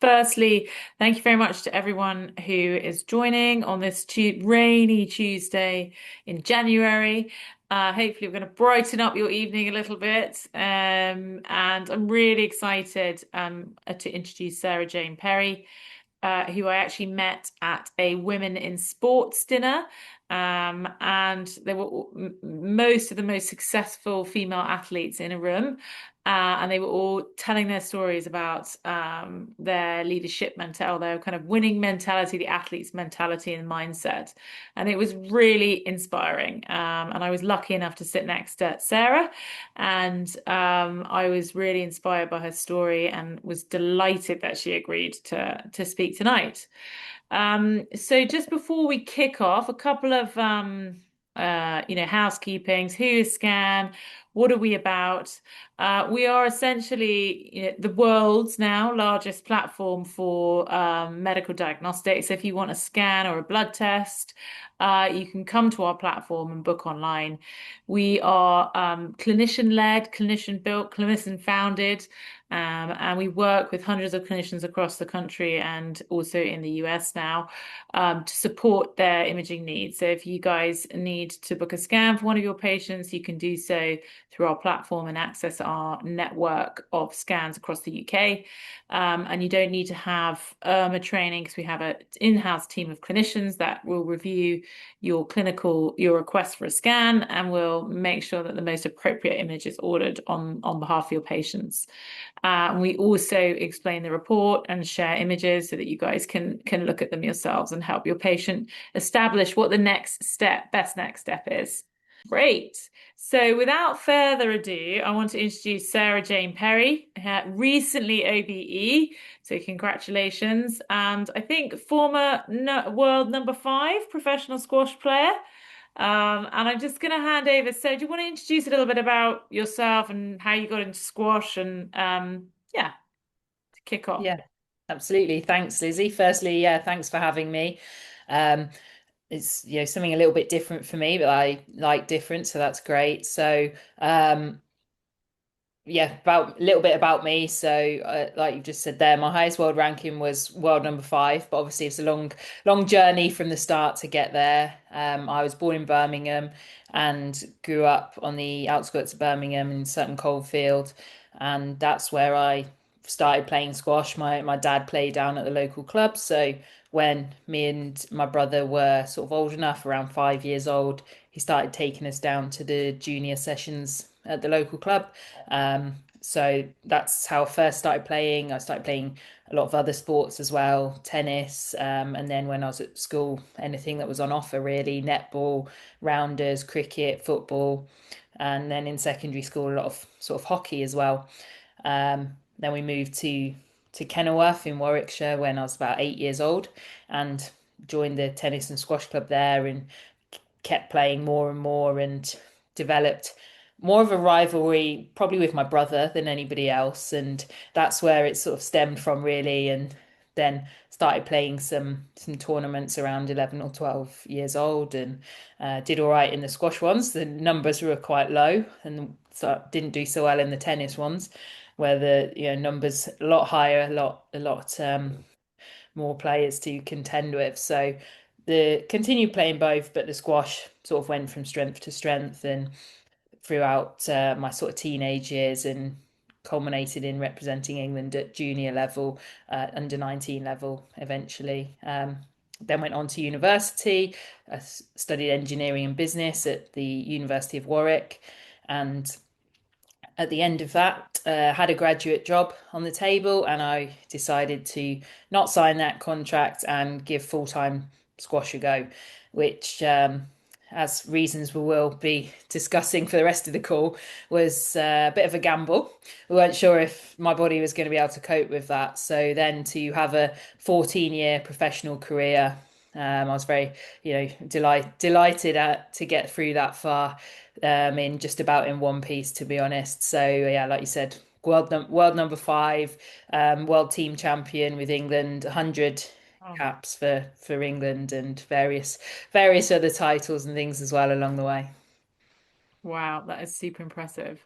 Firstly, thank you very much to everyone who is joining on this rainy Tuesday in January. Hopefully, we're going to brighten up your evening a little bit. And I'm really excited to introduce Sarah Jane Perry, who I actually met at a Women in Sports dinner. And they were most of the most successful female athletes in a room. And they were all telling their stories about their leadership mentality, their kind of winning mentality, the athlete's mentality and mindset. And it was really inspiring. And I was lucky enough to sit next to Sarah. And I was really inspired by her story and was delighted that she agreed to speak tonight. So just before we kick off, a couple of housekeepings. Who is Scan? What are we about? We are essentially, the world's now largest platform for medical diagnostics. If you want a scan or a blood test, you can come to our platform and book online. We are clinician-led, clinician-built, clinician-founded. And we work with hundreds of clinicians across the country and also in the US now to support their imaging needs. So if you guys need to book a scan for one of your patients, you can do so through our platform and access our network of scans across the UK. And you don't need to have a training because we have an in-house team of clinicians that will review your request for a scan and will make sure that the most appropriate image is ordered on behalf of your patients. And we also explain the report and share images so that you guys can look at them yourselves and help your patient establish what the best next step is. Great. So without further ado, I want to introduce Sarah Jane Perry, recently OBE. So congratulations. And I think former no world number 5 professional squash player. And I'm just going to hand over. So, do you want to introduce a little bit about yourself and how you got into squash and yeah, to kick off? Yeah, absolutely. Thanks, Lizzie. Firstly, yeah, thanks for having me. Um, it's something a little bit different for me, but I like different, so that's great. Yeah, about a little bit about me. Like you just said there, my highest world ranking was world number 5, but obviously it's a long journey from the start to get there. I was born in Birmingham and grew up on the outskirts of Birmingham in Sutton Coldfield, and that's where I started playing squash. My dad played down at the local club, so when me and my brother were sort of old enough, around 5 years old, he started taking us down to the junior sessions at the local club. So that's how I first started playing. I started playing a lot of other sports as well, tennis, and then when I was at school, anything that was on offer really, netball, rounders, cricket, football, and then in secondary school, a lot of sort of hockey as well. Then we moved to Kenilworth in Warwickshire when I was about 8 years old and joined the tennis and squash club there and kept playing more and more and developed more of a rivalry probably with my brother than anybody else, and that's where it sort of stemmed from really. And then started playing some tournaments around 11 or 12 years old and did all right in the squash ones. The numbers were quite low, and so didn't do so well in the tennis ones where the numbers a lot higher, a lot more players to contend with. So the continued playing both, but the squash sort of went from strength to strength and throughout my sort of teenage years and culminated in representing England at junior level, under 19 level eventually. Then went on to university. I studied engineering and business at the University of Warwick, and at the end of that, had a graduate job on the table, and I decided to not sign that contract and give full-time squash a go, which, as reasons we will be discussing for the rest of the call, was a bit of a gamble. We weren't sure if my body was going to be able to cope with that. So then to have a 14-year professional career, I was very, delighted to get through that far, in just about in one piece, to be honest. So yeah, like you said, world number 5, world team champion with England, 100 Oh, caps for England, and various other titles and things as well along the way. wow, that is super impressive.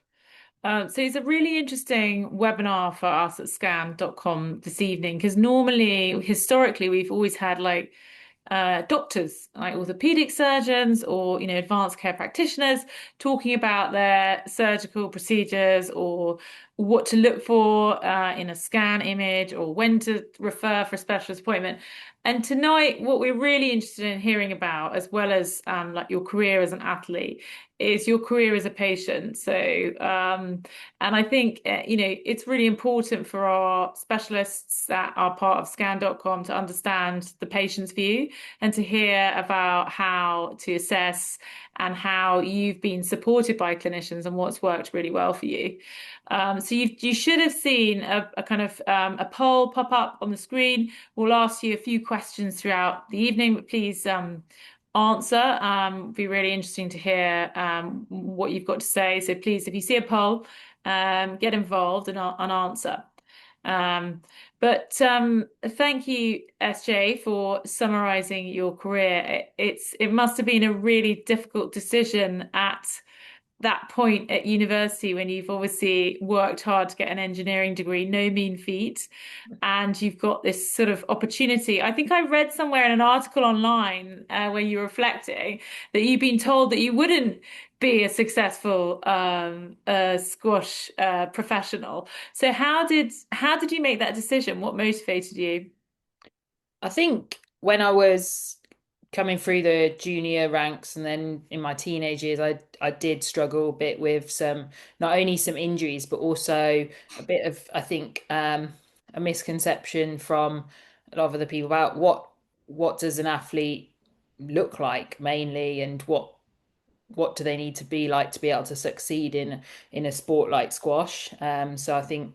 So it's a really interesting webinar for us at scan.com this evening because normally, historically, we've always had like doctors, like orthopedic surgeons or, advanced care practitioners talking about their surgical procedures or what to look for in a scan image or when to refer for a specialist appointment. And tonight, what we're really interested in hearing about, as well as like your career as an athlete, is your career as a patient. And I think, it's really important for our specialists that are part of scan.com to understand the patient's view and to hear about how to assess and how you've been supported by clinicians and what's worked really well for you. So you should have seen a kind of a poll pop up on the screen. We'll ask you a few questions throughout the evening, but please answer. It'd be really interesting to hear what you've got to say. So please, if you see a poll, get involved and answer. Um, but thank you, SJ, for summarizing your career. It must have been a really difficult decision at that point at university when you've obviously worked hard to get an engineering degree, no mean feat, and you've got this sort of opportunity. I think I read somewhere in an article online where you were reflecting that you've been told that you wouldn't be a successful squash professional. So how did you make that decision? What motivated you? I think when I was coming through the junior ranks and then in my teenage years, I did struggle a bit with some not only some injuries but also a bit of I think a misconception from a lot of other people about what does an athlete look like mainly and what do they need to be like to be able to succeed in a sport like squash. So I think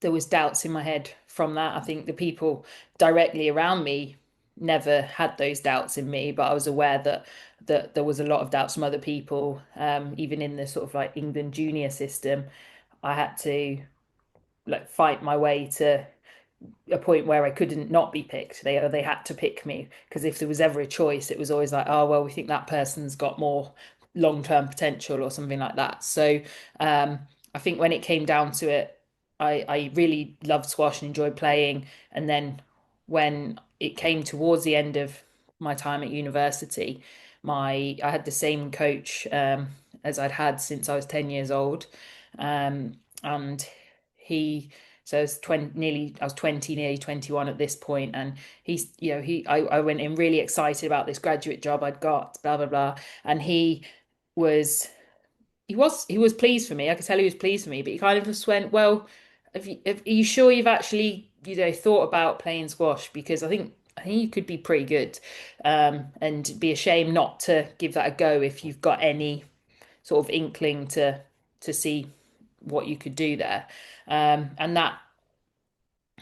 there was doubts in my head from that. I think the people directly around me never had those doubts in me, but I was aware that there was a lot of doubts from other people. Even in the sort of like England junior system, I had to like fight my way to a point where I couldn't not be picked. They had to pick me because if there was ever a choice, it was always like, oh well, we think that person's got more long-term potential or something like that. So um, I think when it came down to it, I really loved squash and enjoyed playing. And then when it came towards the end of my time at university, my I had the same coach as I'd had since I was 10 years old. And he so I was 20, nearly, I was 20, nearly 21 at this point. And I went in really excited about this graduate job I'd got, blah, blah, blah. And was, he was pleased for me. I could tell he was pleased for me, but he kind of just went, well, are you sure you've actually, thought about playing squash? Because I think you could be pretty good. And be a shame not to give that a go if you've got any sort of inkling to see what you could do there. And that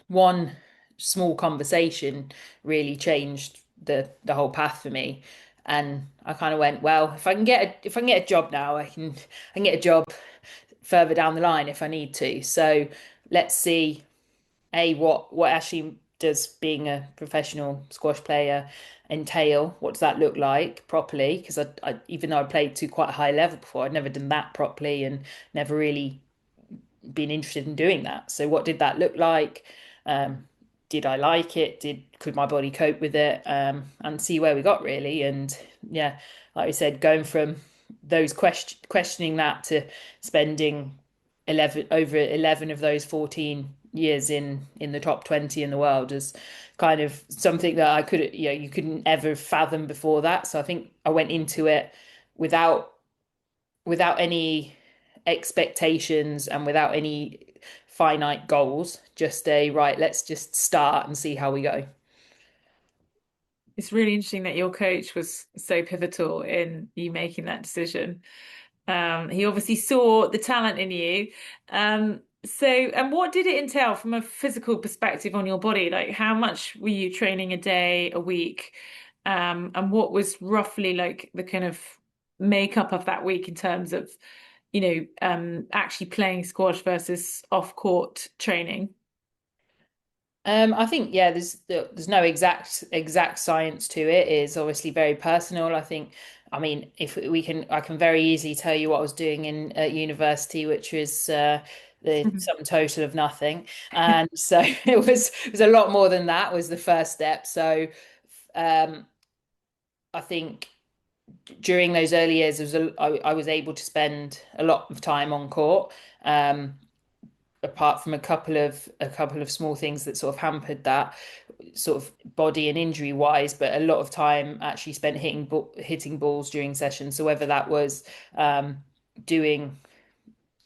one small conversation really changed the whole path for me. And I kind of went, well, if I can get a job now, I can get a job further down the line if I need to. So let's see, what actually does being a professional squash player entail? What does that look like properly? Because I even though I played to quite a high level before, I'd never done that properly and never really been interested in doing that. So what did that look like? Um, did I like it? Could my body cope with it? And see where we got really. And yeah, like we said, going from those questioning that to spending 11 of those 14 years in the top 20 in the world is kind of something that I could you couldn't ever fathom before that. So I think I went into it without any expectations and without any finite goals. Just a right, let's just start and see how we go. It's really interesting that your coach was so pivotal in you making that decision. He obviously saw the talent in you. And what did it entail from a physical perspective on your body? Like, how much were you training a day, a week? And what was roughly like the kind of makeup of that week in terms of, actually playing squash versus off-court training? I think there's no exact science to it. It's obviously very personal. I think I mean, if we can, I can very easily tell you what I was doing in at university, which was the sum total of nothing. And so it was a lot more than that was the first step. So um, I think during those early years, I was able to spend a lot of time on court. Um, Apart from a couple of small things that sort of hampered that sort of body and injury wise, but a lot of time actually spent hitting balls during sessions. So whether that was doing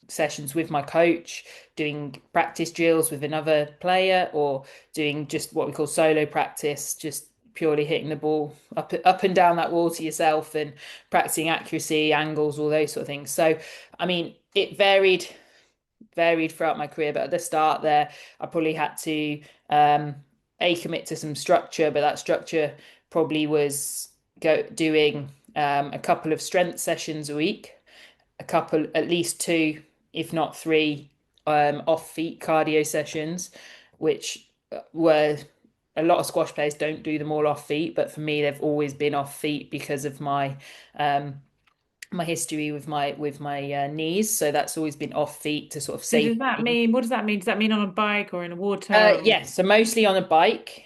sessions with my coach, doing practice drills with another player, or doing just what we call solo practice, just purely hitting the ball up and down that wall to yourself and practicing accuracy, angles, all those sort of things. So, I mean, it varied throughout my career, but at the start there, I probably had to commit to some structure, but that structure probably was doing a couple of strength sessions a week, a couple, at least two, if not three, off feet cardio sessions, which were a lot of squash players don't do them all off feet, but for me, they've always been off feet because of um, my history with my knees. So that's always been off feet to sort of So does that safety. mean, what does that mean? Does that mean on a bike or in a water or? Yes, so mostly on a bike,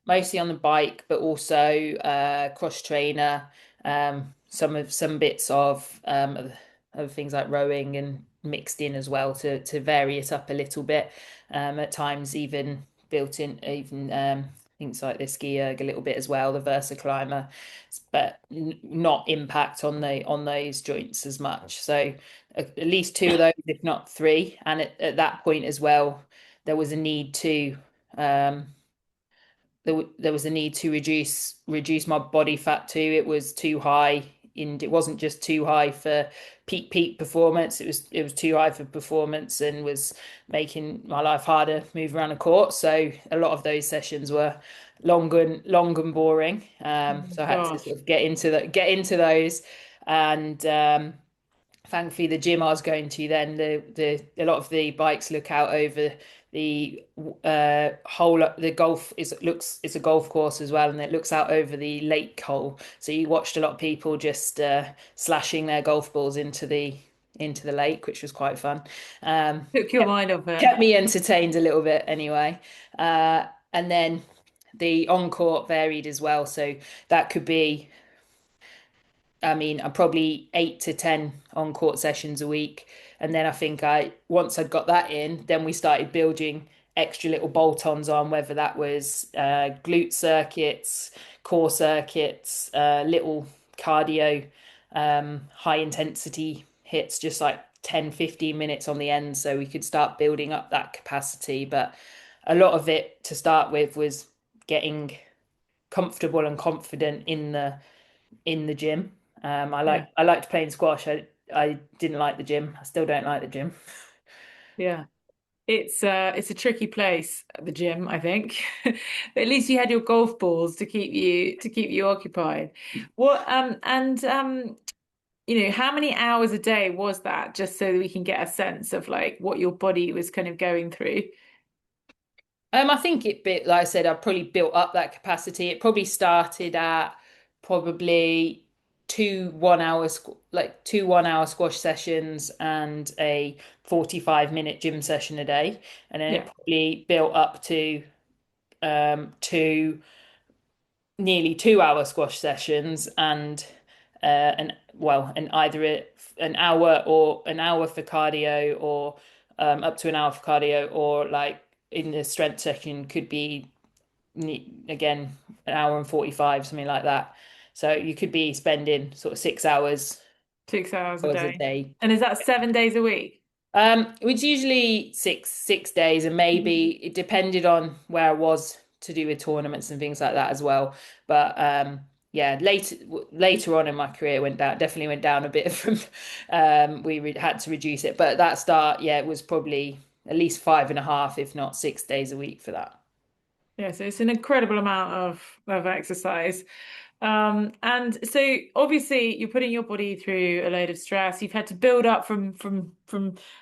mostly on the bike, but also cross trainer, some bits of other things like rowing and mixed in as well to vary it up a little bit. At times even built in even things like the ski erg a little bit as well, the Versa climber, but not impact on those joints as much. So at least two of those, if not three, and at that point as well there was a need to um, there was a need to reduce my body fat too. It was too high, and it wasn't just too high for peak performance. It was too high for performance and was making my life harder moving around the court. So a lot of those sessions were long and boring. Oh, So I had to gosh. sort of get into those, and thankfully the gym I was going to then the a lot of the bikes look out over the whole the golf is looks it's a golf course as well, and it looks out over the lake hole, so you watched a lot of people just slashing their golf balls into the lake, which was quite fun. Took your kept, mind off it. kept me entertained a little bit anyway. And then the on court varied as well, so that could be, I mean, I'm probably 8 to 10 on court sessions a week. And then I think once I'd got that in, then we started building extra little bolt-ons on, whether that was glute circuits, core circuits, little cardio, high intensity hits, just like 10, 15 minutes on the end. So we could start building up that capacity. But a lot of it to start with was getting comfortable and confident in the gym. Yeah. I liked playing squash. I didn't like the gym. I still don't like the gym. Yeah. It's a tricky place, the gym, I think. But at least you had your golf balls to keep you occupied. What and how many hours a day was that, just so that we can get a sense of like what your body was kind of going through? I think like I said, I probably built up that capacity. It probably started at probably two 1 hour squash sessions and a 45-minute gym session a day. And then it Yeah. probably built up to two nearly 2 hour squash sessions and and either an hour for cardio, or up to an hour for cardio, or like in the strength session could be again an hour and 45, something like that. So you could be spending sort of 6 hours 6 hours a hours a day. day. And is that 7 days a week? It's usually six days, and maybe it depended on where I was to do with tournaments and things like that as well. But yeah, later on in my career, it definitely went down a bit from had to reduce it. But at that start, yeah, it was probably at least 5.5, if not 6 days a week for that. Yeah, so it's an incredible amount of exercise. And so obviously you're putting your body through a load of stress. You've had to build up from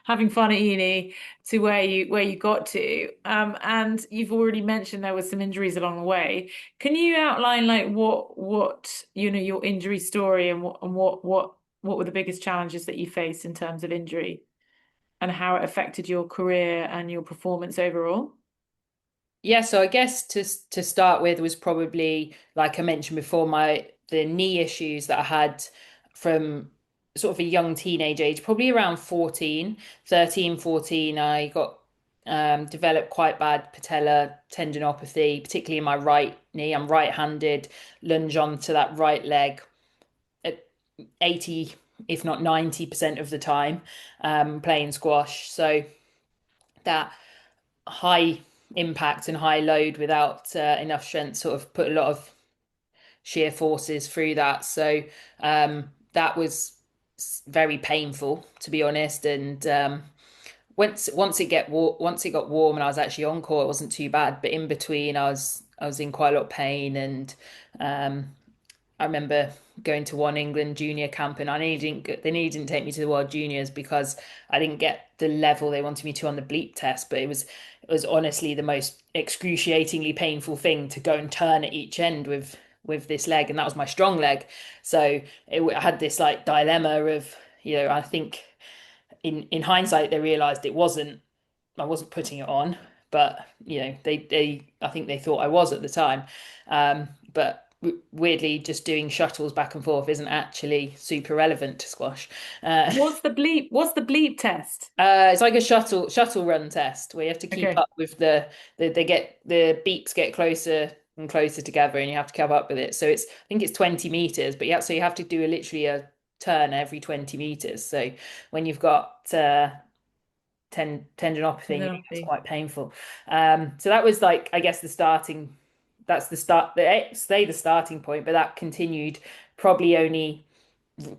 having fun at uni to where you got to. And you've already mentioned there was some injuries along the way. Can you outline like what your injury story and what were the biggest challenges that you faced in terms of injury and how it affected your career and your performance overall? Yeah, so I guess to start with was probably like I mentioned before, my the knee issues that I had from sort of a young teenage age, probably around 14, 13, 14. I got developed quite bad patella tendinopathy, particularly in my right knee. I'm right-handed, lunge onto that right leg at 80, if not 90% of the time, playing squash. So that high impact and high load without enough strength sort of put a lot of shear forces through that. So that was very painful, to be honest. And once it got warm and I was actually on court, it wasn't too bad. But in between, I was in quite a lot of pain, and um, I remember going to one England junior camp, and they nearly didn't take me to the World Juniors because I didn't get the level they wanted me to on the bleep test. But it was honestly the most excruciatingly painful thing to go and turn at each end with this leg, and that was my strong leg. So I had this like dilemma of, I think in hindsight they realized I wasn't putting it on, but they I think they thought I was at the time. But weirdly, just doing shuttles back and forth isn't actually super relevant to squash. Uh, What's the bleep test? it's like a shuttle run test where you have to keep Okay. up with the beeps get closer and closer together, and you have to keep up with it. So I think it's 20 meters, but you have to do literally a turn every 20 meters. So when you've got tendinopathy in your knee, that's Penelope. quite painful. So that was like, I guess, that's the start, the starting point, but that continued probably only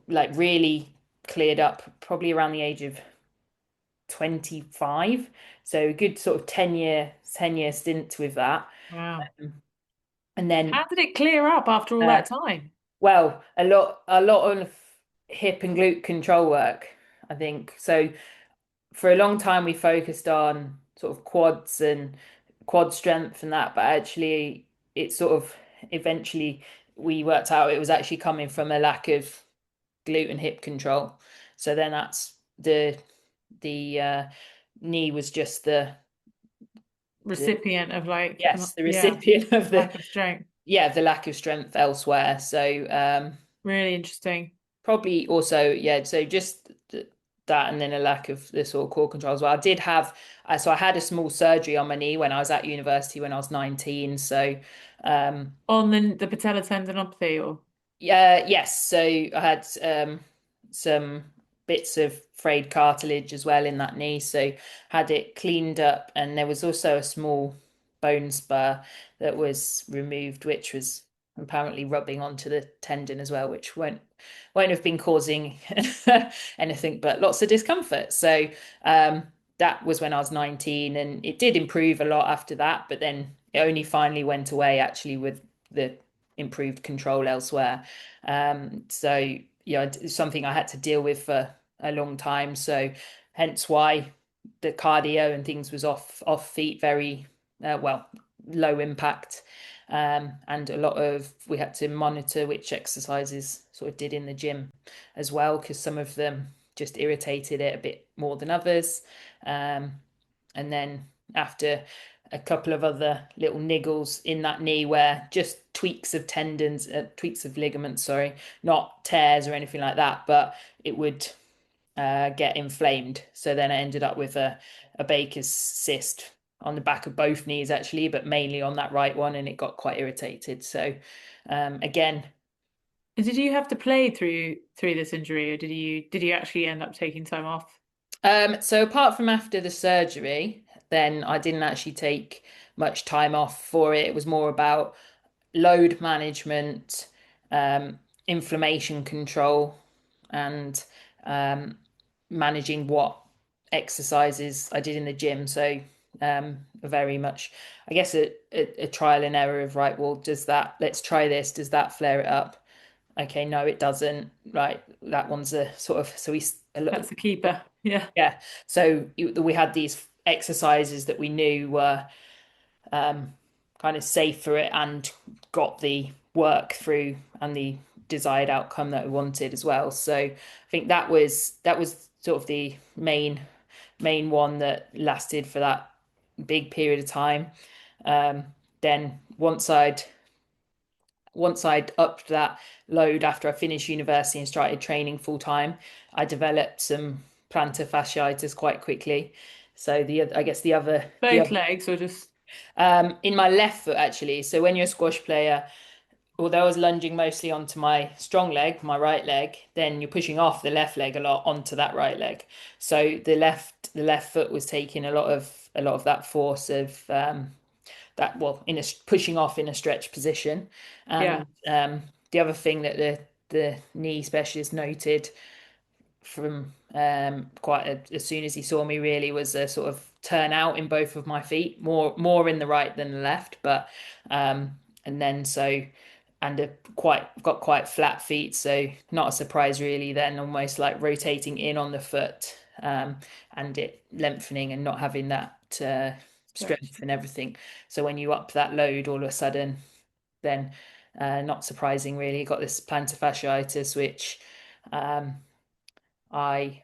like really cleared up probably around the age of 25. So a good sort of 10-year stint with that. Wow. And then, How did it clear up after all uh, that time? well, a lot of hip and glute control work, I think. So for a long time we focused on sort of quads and quad strength and that, but actually it sort of eventually we worked out it was actually coming from a lack of glute and hip control. So then that's the knee was just the Recipient of like, yes, the yeah, recipient of lack of strength. the lack of strength elsewhere. So Really interesting. probably also, yeah, so just that and then a lack of the sort of core control as well. I did have, so I had a small surgery on my knee when I was at university when I was 19. So, um, On the patella tendinopathy or yeah, yes. So I had some bits of frayed cartilage as well in that knee. So had it cleaned up, and there was also a small bone spur that was removed, which was apparently rubbing onto the tendon as well, which won't have been causing anything but lots of discomfort. So that was when I was 19, and it did improve a lot after that, but then it only finally went away actually with the improved control elsewhere. So yeah, it's something I had to deal with for a long time. So hence why the cardio and things was off feet, very well, low impact. And a lot of we had to monitor which exercises sort of did in the gym as well, because some of them just irritated it a bit more than others. Um, and then after a couple of other little niggles in that knee where just tweaks of tendons, tweaks of ligaments, sorry, not tears or anything like that, but it would get inflamed. So then I ended up with a Baker's cyst on the back of both knees, actually, but mainly on that right one, and it got quite irritated. So again, did you have to play through this injury or did you actually end up taking time off? so apart from after the surgery, then I didn't actually take much time off for it. It was more about load management, inflammation control, and um, managing what exercises I did in the gym. So very much, I guess, a trial and error of, right, well, let's try this. Does that flare it up? Okay, no, it doesn't. Right, that one's a sort of, so That's a keeper. Yeah. yeah. So we had these exercises that we knew were um, kind of safe for it and got the work through and the desired outcome that we wanted as well. So I think that was sort of the main one that lasted for that big period of time. Um, then once I'd upped that load after I finished university and started training full time, I developed some plantar fasciitis quite quickly. So I guess the Both other legs or just in my left foot actually. So when you're a squash player, although I was lunging mostly onto my strong leg, my right leg, then you're pushing off the left leg a lot onto that right leg. So the left foot was taking a lot of that force of that, well, in a pushing off in a stretch position. yeah, And the other thing that the knee specialist noted from as soon as he saw me really was a sort of turnout in both of my feet, more in the right than the left, but and then so and got quite flat feet, so not a surprise really. Then almost like rotating in on the foot, and it lengthening and not having that stretch. strength and everything. So when you up that load, all of a sudden, then not surprising really, got this plantar fasciitis, which um, I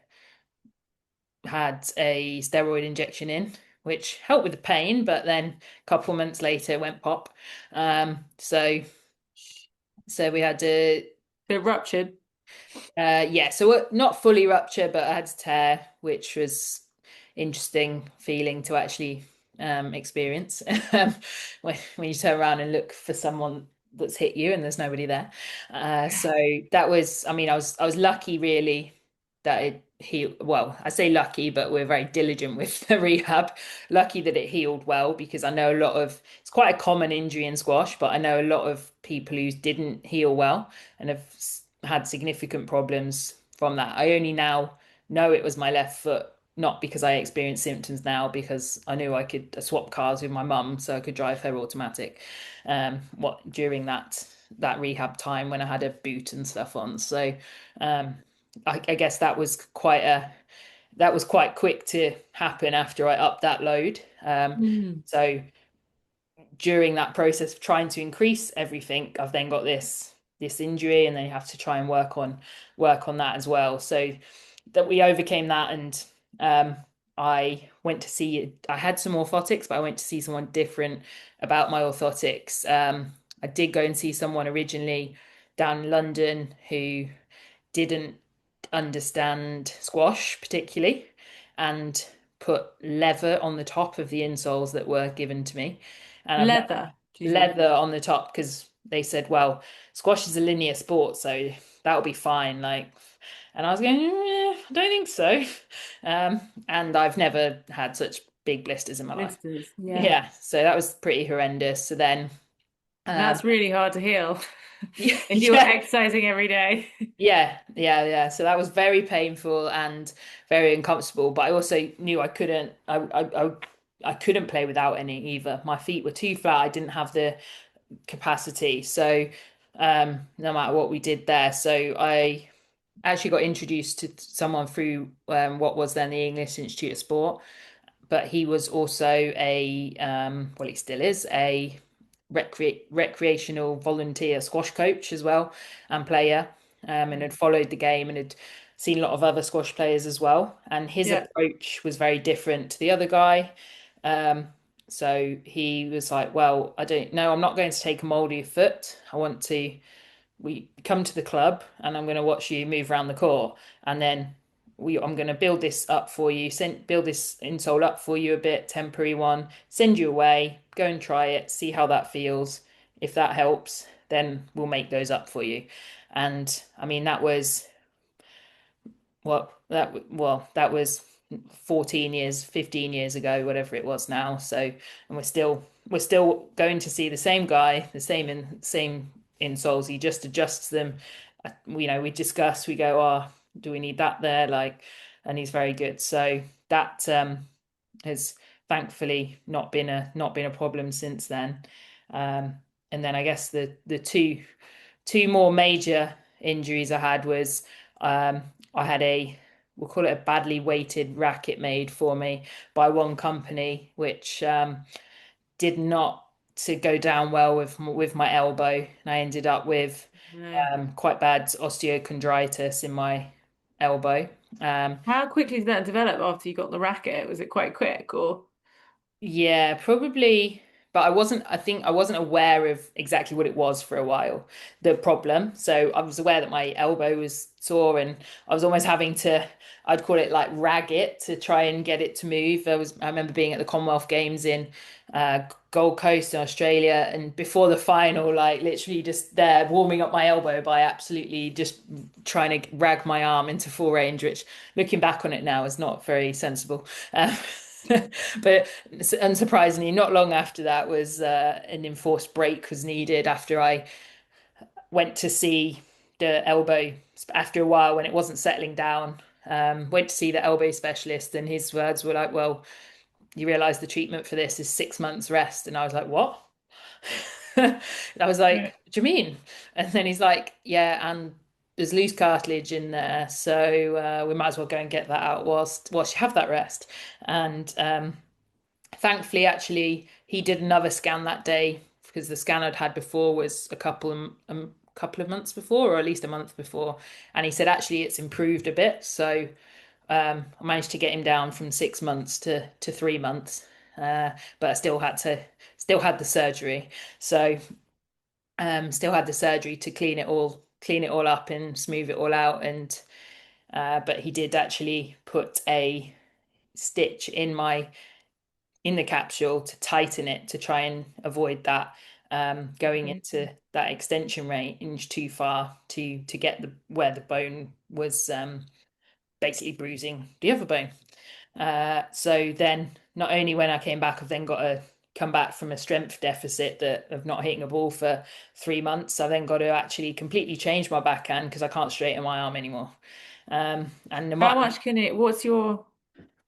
had a steroid injection in, which helped with the pain, but then a couple of months later it went pop. So we had to They're ruptured. yeah, so not fully rupture, but I had to tear, which was interesting feeling to actually experience when you turn around and look for someone that's hit you and there's nobody there. So that was, I mean, I was lucky really that it healed. Well, I say lucky, but we're very diligent with the rehab. Lucky that it healed well because I know it's quite a common injury in squash, but I know a lot of people who didn't heal well and have had significant problems from that. I only now know it was my left foot, not because I experienced symptoms now, because I knew I could swap cars with my mum, so I could drive her automatic. What during that rehab time when I had a boot and stuff on. So um, I guess that was quite quick to happen after I upped that load. Mm. So during that process of trying to increase everything, I've then got this injury, and then you have to try and work on that as well. So that we overcame that, and I had some orthotics, but I went to see someone different about my orthotics. I did go and see someone originally down in London who didn't understand squash particularly and put leather on the top of the insoles that were given to me. And I've Leather, did you say? leather on the top because they said, well, squash is a linear sport, so that'll be fine. Like, and I was going, I don't think so. And I've never had such big blisters in my life. Blisters. Yeah. Yeah, so that was pretty horrendous. So then, um, That's really hard to heal yeah, if you were yeah, exercising every day. yeah. So that was very painful and very uncomfortable. But I also knew I couldn't. I couldn't play without any either. My feet were too flat. I didn't have the capacity. So no matter what we did there, so I actually got introduced to someone through what was then the English Institute of Sport, but he was also well, he still is a recreational volunteer squash coach as well and player, and had followed the game and had seen a lot of other squash players as well. And his Yeah. approach was very different to the other guy. Um, so he was like, well, I don't know, I'm not going to take a mold of your foot. We come to the club and I'm going to watch you move around the court, and then I'm going to build this up for you, build this insole up for you a bit, temporary one, send you away, go and try it, see how that feels. If that helps, then we'll make those up for you. And I mean, that was 14 years, 15 years ago, whatever it was now. So, and we're still going to see the same guy, the same insoles. He just adjusts them. We discuss, we go, oh, do we need that there? Like, and he's very good. So that has thankfully not been a problem since then. Um, and then I guess the two more major injuries I had was I had we'll call it a badly weighted racket made for me by one company, which did not to go down well with my elbow, and I ended up with No. quite bad osteochondritis in my elbow. Um, How quickly did that develop after you got the racket? Was it quite quick or? Yeah, probably, but I think I wasn't aware of exactly what it was for a while, the problem. So I was aware that my elbow was sore and I was almost having to, I'd call it like rag it to try and get it to move. I remember being at the Commonwealth Games in Gold Coast in Australia, and before the final, like literally just there warming up my elbow by absolutely just trying to rag my arm into full range, which looking back on it now is not very sensible. But unsurprisingly, not long after that was an enforced break was needed after I went to see the elbow after a while when it wasn't settling down. Went to see the elbow specialist, and his words were like, "Well, you realize the treatment for this is 6 months rest." And I was like, "What?" I was like, Right. "What do you mean?" And then he's like, "Yeah, and there's loose cartilage in there, so we might as well go and get that out whilst you have that rest." And thankfully, actually, he did another scan that day because the scan I'd had before was a couple of months before, or at least a month before, and he said actually it's improved a bit. So I managed to get him down from 6 months to 3 months, but I still had the surgery. So still had the surgery to clean it all up and smooth it all out, and but he did actually put a stitch in the capsule to tighten it to try and avoid that going Okay. into that extension range too far to get the where the bone was basically bruising the other bone. So then not only when I came back, I've then got to come back from a strength deficit that of not hitting a ball for 3 months. I then got to actually completely change my backhand because I can't straighten my arm anymore. And How much can it, what's your,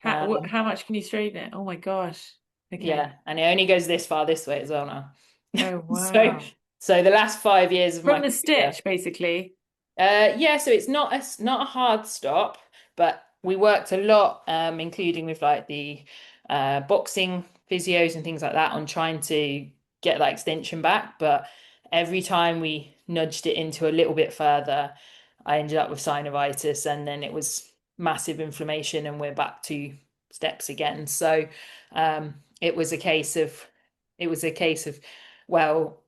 um, how much can you straighten it? Oh my gosh. Okay. yeah, and it only goes this far this way as well now. Oh, So, wow. so the last 5 years of my From the career, stitch, basically. yeah, so it's not a hard stop, but we worked a lot, including with like the boxing physios and things like that, on trying to get that extension back. But every time we nudged it into a little bit further, I ended up with synovitis, and then it was massive inflammation, and we're back to steps again. So it was a case of, well,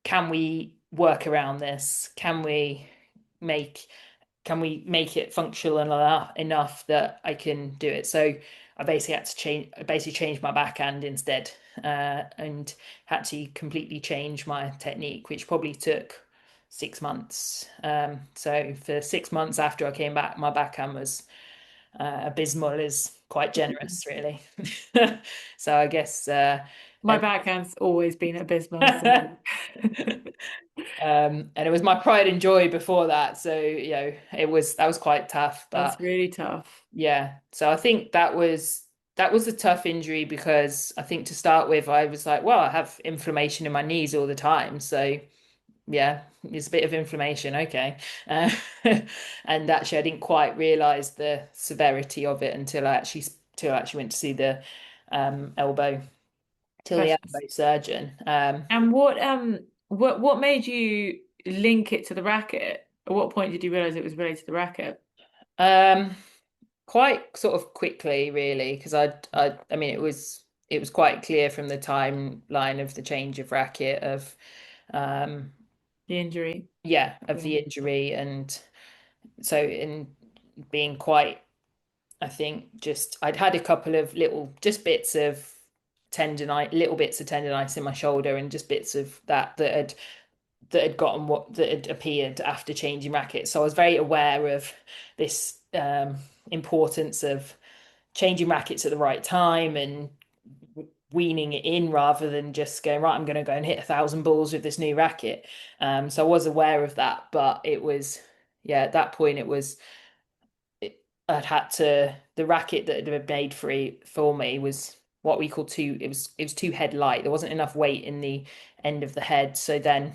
can we work around this? Make can we make it functional enough that I can do it? So I basically changed my backhand instead, and had to completely change my technique, which probably took 6 months. So for 6 months after I came back, my backhand was abysmal, is quite generous, really. So I guess My backhand's always been abysmal, so and it was my pride and joy before that. So, that was quite tough. But that's really tough. yeah, so I think that was a tough injury because I think to start with, I was like, well, I have inflammation in my knees all the time. So yeah, it's a bit of inflammation. Okay. Uh, and actually, I didn't quite realize the severity of it until I actually went to see the elbow, till the Specialist. elbow surgeon. And what made you link it to the racket? At what point did you realize it was related to the racket? Um, Quite sort of quickly, really, because I mean, it was quite clear from the timeline of the change of racket um, The injury. yeah, of Yeah. the injury, and so in being quite, I think just I'd had a couple of just bits of little bits of tendonitis in my shoulder, and just bits of that had gotten that had appeared after changing rackets. So I was very aware of this importance of changing rackets at the right time and weaning it in rather than just going, right, I'm going to go and hit 1,000 balls with this new racket. So I was aware of that, but yeah, at that point I'd had to, the racket that had been made for me was what we call too, it was too head light. There wasn't enough weight in the end of the head. So then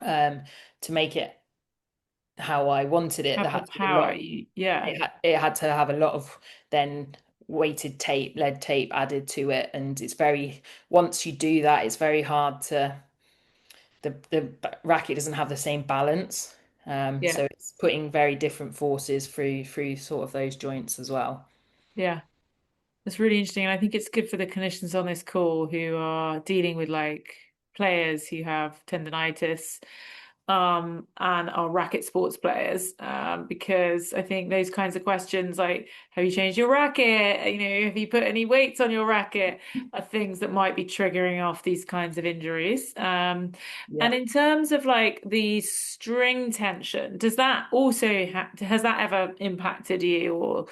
um, to make it how I wanted it, there Have the had to be a lot power. of, Yeah, it had to have a lot of then weighted tape, lead tape added to it. And it's very, once you do that, it's very hard to, the racket doesn't have the same balance. yeah, So it's putting very different forces through sort of those joints as well. yeah. That's really interesting. And I think it's good for the clinicians on this call who are dealing with like players who have tendonitis, and are racket sports players, because I think those kinds of questions like, have you changed your racket? Have you put any weights on your racket? Are things that might be triggering off these kinds of injuries. And Yeah. in terms of like the string tension, does that also has that ever impacted you or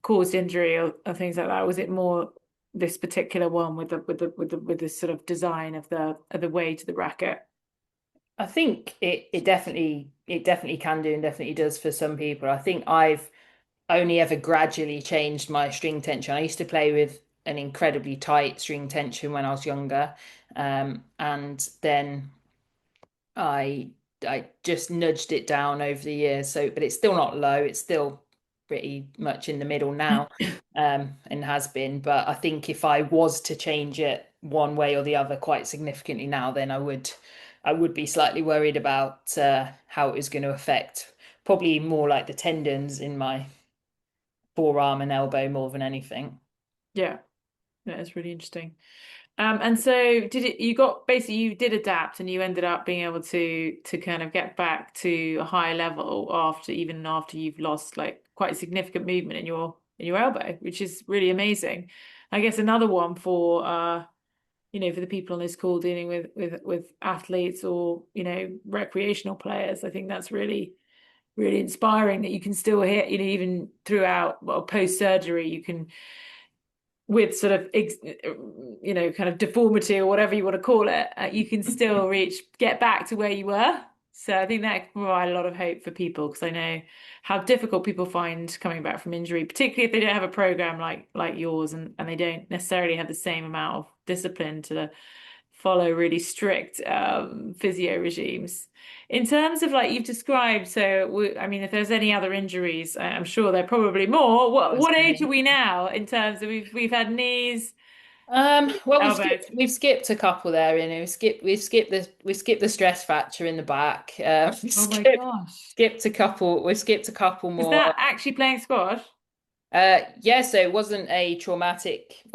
caused injury or things like that? Or was it more this particular one with the sort of design of the way to the racket? I think it definitely can do and definitely does for some people. I think I've only ever gradually changed my string tension. I used to play with an incredibly tight string tension when I was younger. And then I I just nudged it down over the years. So, but it's still not low. It's still pretty much in the middle now, and has been. But I think if I was to change it one way or the other quite significantly now, then I would be slightly worried about how it was going to affect probably more like the tendons in my forearm and elbow more than anything. Yeah, that is really interesting. And so you did adapt and you ended up being able to kind of get back to a high level after you've lost like quite significant movement in your elbow, which is really amazing. I guess another one for for the people on this call dealing with athletes or, recreational players. I think that's really, really inspiring that you can still hit, even throughout, well, post surgery, you can with sort of kind of deformity or whatever you want to call it, you can still get back to where you were. So I think that can provide a lot of hope for people because I know how difficult people find coming back from injury, particularly if they don't have a program like yours and they don't necessarily have the same amount of discipline to follow really strict physio regimes. In terms of like you've described, I mean, if there's any other injuries, I'm sure there are probably more. That was What age are me. we now in terms of we've had knees, Well, we've elbows? skipped we've skipped a couple there, we've skipped the stress fracture in the back. We've Oh my skipped gosh. skipped a couple. We've skipped a couple Is more. that actually playing squash? Yeah, so it wasn't a traumatic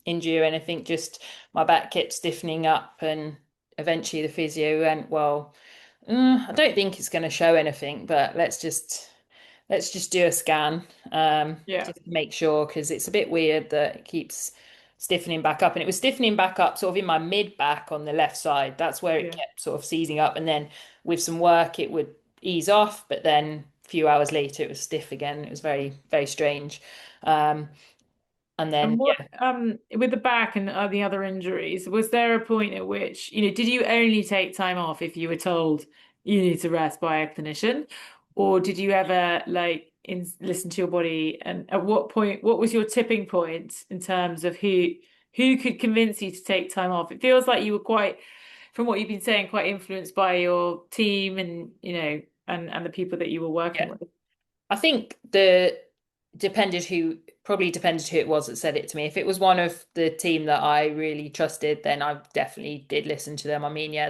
injury or anything. Just my back kept stiffening up, and eventually the physio went, well, I don't think it's going to show anything, but let's just do a scan, Yeah, just to make sure because it's a bit weird that it keeps stiffening back up, and it was stiffening back up sort of in my mid back on the left side. That's where it yeah. kept sort of seizing up, and then with some work it would ease off, but then a few hours later it was stiff again. It was very, very strange. Um, and And then what yeah, with the back and the other injuries, was there a point at which, did you only take time off if you were told you need to rest by a clinician? Or did you ever listen to your body? And at what point, what was your tipping point in terms of who could convince you to take time off? It feels like you were quite, from what you've been saying, quite influenced by your team and and the people that you were working yeah. with. I think the depended who it was that said it to me. If it was one of the team that I really trusted, then I definitely did listen to them. I mean, yeah,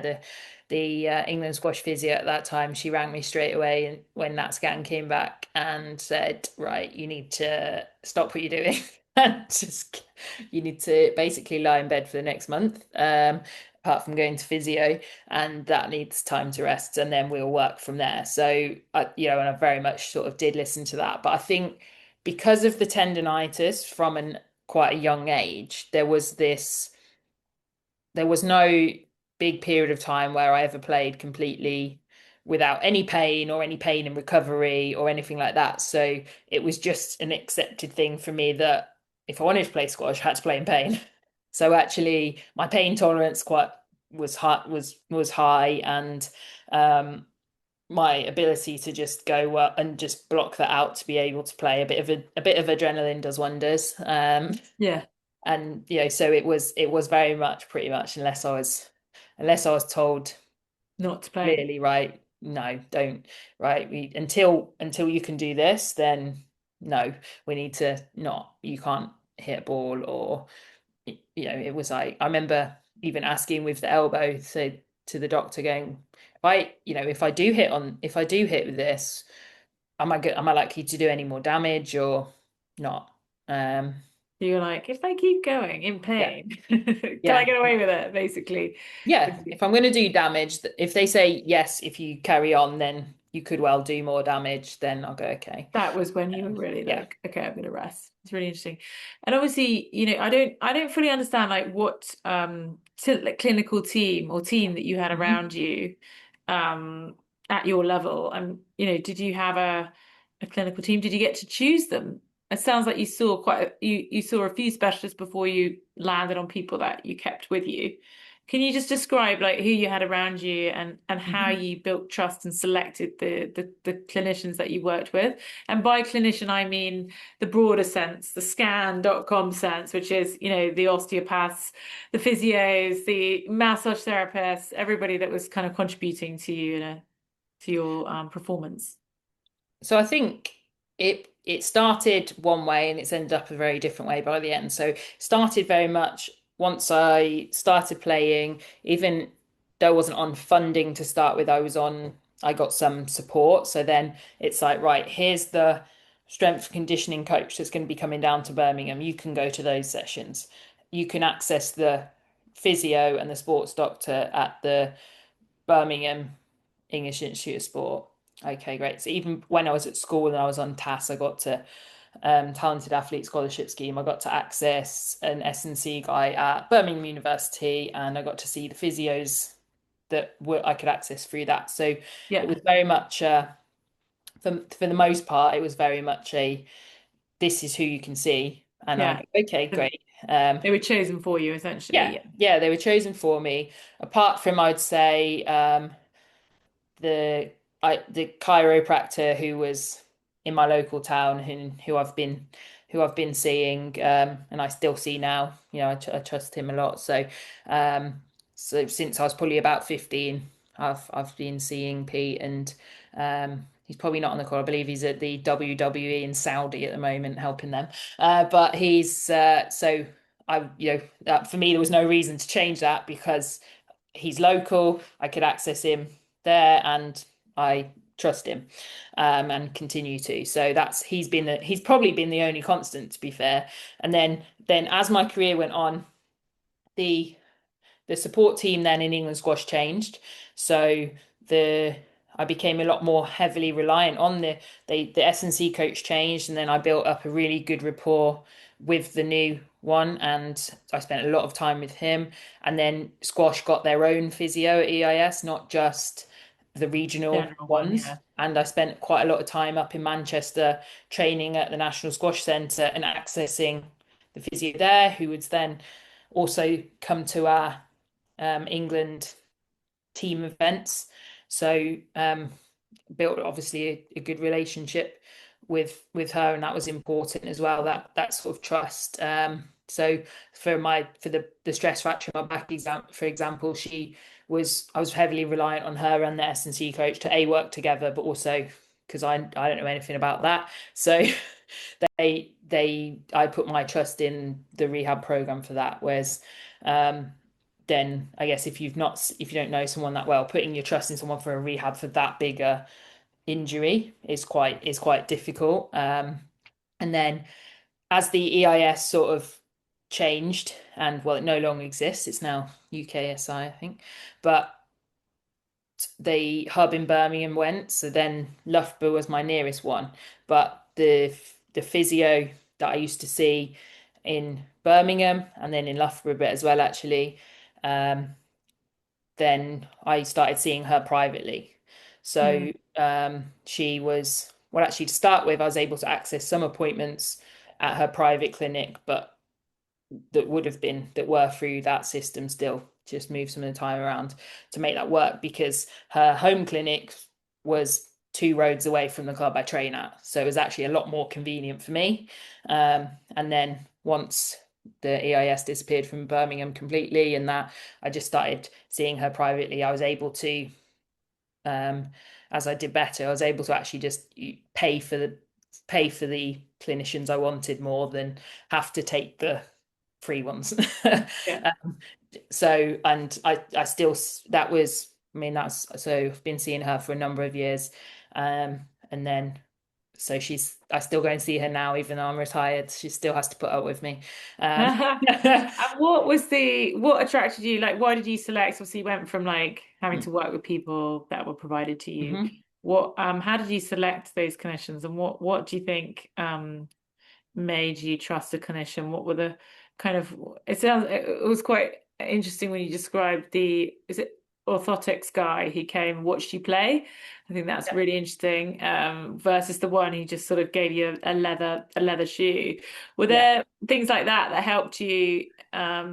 the England squash physio at that time, she rang me straight away and when that scan came back and said, right, you need to stop what you're doing and just you need to basically lie in bed for the next month. Apart from going to physio, and that needs time to rest, and then we'll work from there. So, and I very much sort of did listen to that. But I think because of the tendonitis from an quite a young age, there was no big period of time where I ever played completely without any pain or any pain in recovery or anything like that. So it was just an accepted thing for me that if I wanted to play squash, I had to play in pain. So actually, my pain tolerance quite was high, and um, my ability to just go and just block that out to be able to play. A bit of adrenaline does wonders. Yeah, And so it was very much pretty much unless I was told not to play. clearly, right, no, don't, right, until you can do this, then no, we need to not, you can't hit a ball. Or it was like, I remember even asking with the elbow to the doctor, going, if I do hit with this, am I likely to do any more damage or not? um You're like, if I keep going in yeah, pain, can I yeah, get away with it, basically? yeah, if I'm going to do damage, if they say yes, if you carry on, then you could well do more damage, then I'll go, okay. That was when you were really Yeah. like, okay, I'm gonna rest. It's really interesting. And obviously, I don't fully understand like what like, clinical team or team that you had Mhm. around you um at your level. And did you have a clinical team? Did you get to choose them? It sounds like you saw a few specialists before you landed on people that you kept with you. Can you just describe like who you had around you and how Mhm. you built trust and selected the clinicians that you worked with? And by clinician, I mean the broader sense, the scan.com sense, which is, the osteopaths, the physios, the massage therapists, everybody that was kind of contributing to to your performance. So I think it started one way and it's ended up a very different way by the end. So it started very much once I started playing, even though I wasn't on funding to start with, I got some support. So then it's like, right, here's the strength and conditioning coach that's going to be coming down to Birmingham. You can go to those sessions. You can access the physio and the sports doctor at the Birmingham English Institute of Sport. Okay, great. So even when I was at school and I was on TAS, I got to talented athlete scholarship scheme. I got to access an S&C guy at Birmingham University, and I got to see the physios I could access through that. So it Yeah, was very much for the most part, it was very much a this is who you can see, and I yeah. go, okay, great. Um, They were chosen for you, essentially. yeah, Yeah, yeah, they were chosen for me. Apart from, I'd say, the the chiropractor who was in my local town, who I've been seeing, and I still see now. I trust him a lot. So since I was probably about 15, I've been seeing Pete, and he's probably not on the call. I believe he's at the WWE in Saudi at the moment, helping them. But he's so I for me there was no reason to change that, because he's local. I could access him there, and I trust him, and continue to. So he's probably been the only constant, to be fair. And then as my career went on, the the support team then in England squash changed. So the I became a lot more heavily reliant on the S&C coach changed, and then I built up a really good rapport with the new one, and I spent a lot of time with him. And then squash got their own physio at EIS, not just the regional general one. ones. Yeah, And I spent quite a lot of time up in Manchester training at the National Squash Centre and accessing the physio there, who would then also come to our England team events. So built obviously a good relationship with her, and that was important as well. That sort of trust. So for the stress fracture in my back for example, I was heavily reliant on her and the S&C coach to work together, but also because I don't know anything about that. So I put my trust in the rehab program for that. Whereas um, then I guess if you don't know someone that well, putting your trust in someone for a rehab for that bigger injury is quite difficult. And then as the EIS sort of changed, and well, it no longer exists. It's now UKSI, I think. But the hub in Birmingham went, so then Loughborough was my nearest one. But the physio that I used to see in Birmingham and then in Loughborough a bit as well, actually, um, then I started seeing her privately. So mm, she was, well, actually, to start with, I was able to access some appointments at her private clinic, but that were through that system still. Just move some of the time around to make that work, because her home clinic was 2 roads away from the club I train at. So it was actually a lot more convenient for me. And then once the EIS disappeared from Birmingham completely and that I just started seeing her privately, I was able to, um, as I did better, I was able to actually just pay for the clinicians I wanted more than have to take the free ones. Yeah. So, and I still, that was, I mean, that's, so I've been seeing her for a number of years. And then, so I still go and see her now, even though I'm retired. She still has to put up with me. Um, And what attracted you? Like, why did you select? Obviously, you went from like having to work with people that were provided to you. Mhm. How did you select those clinicians, and what do you think made you trust a clinician? What were the kind of, it was quite interesting when you described is it orthotics guy who came and watched you play. I think that's really interesting, versus the one who just sort of gave you a leather shoe. Were Yeah. there things like that helped you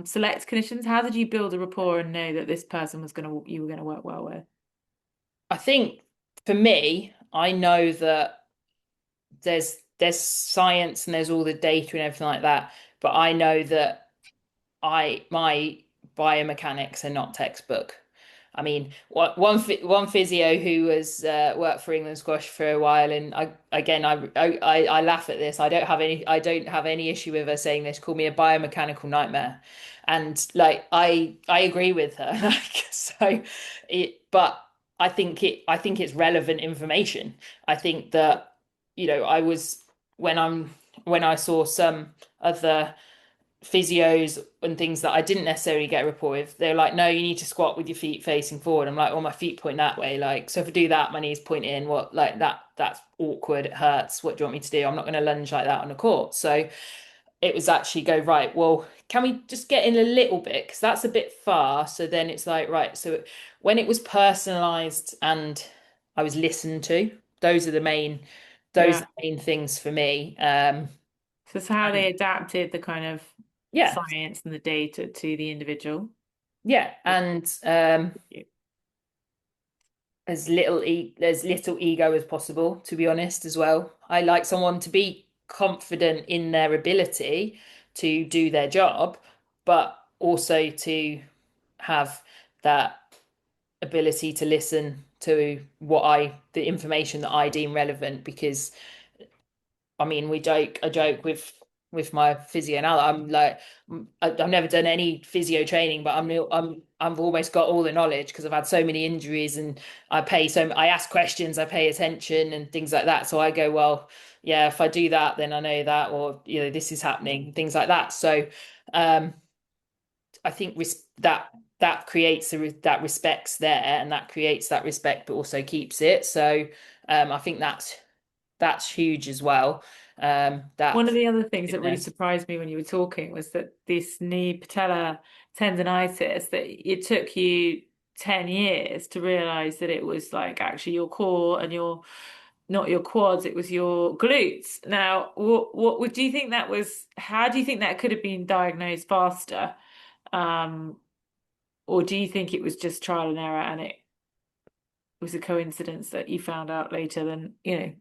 select clinicians? How did you build a rapport and know that this person you were gonna work well with? I think for me, I know that there's science and there's all the data and everything like that, but I know that I my biomechanics are not textbook. I mean, one physio who has worked for England squash for a while, and I laugh at this. I don't have any issue with her saying this. Call me a biomechanical nightmare, and like I agree with her. Like so, but I think it's relevant information. I think that I was when I'm when I saw some other physios and things that I didn't necessarily get a rapport with. They're like, no, you need to squat with your feet facing forward. I'm like, well, my feet point that way. Like, so if I do that, my knees point in. What, like that's awkward. It hurts. What do you want me to do? I'm not going to lunge like that on the court. So it was actually go, right, well, can we just get in a little bit? Because that's a bit far. So then it's like, right. So when it was personalized and I was listened to, those are the main, those are Yeah. the main things for me. So it's how And they adapted the kind of yeah, science and the data to the individual. yeah. And as little ego as possible, to be honest, as well. I like someone to be confident in their ability to do their job, but also to have that ability to listen to the information that I deem relevant. Because I mean, I joke with my physio now. I'm like, I've never done any physio training, but I've almost got all the knowledge because I've had so many injuries, and I ask questions, I pay attention and things like that. So I go, well, yeah, if I do that, then I know that, or this is happening, things like that. So um, I think that creates that respect's there, and that creates that respect, but also keeps it. So I think that's huge as well. One That of the other things that really fitness. surprised me when you were talking was that this knee patella tendonitis, that it took you 10 years to realize that it was like actually your core and not your quads, it was your glutes. Now, do you think how do you think that could have been diagnosed faster? Um, or do you think it was just trial and error and it was a coincidence that you found out later than you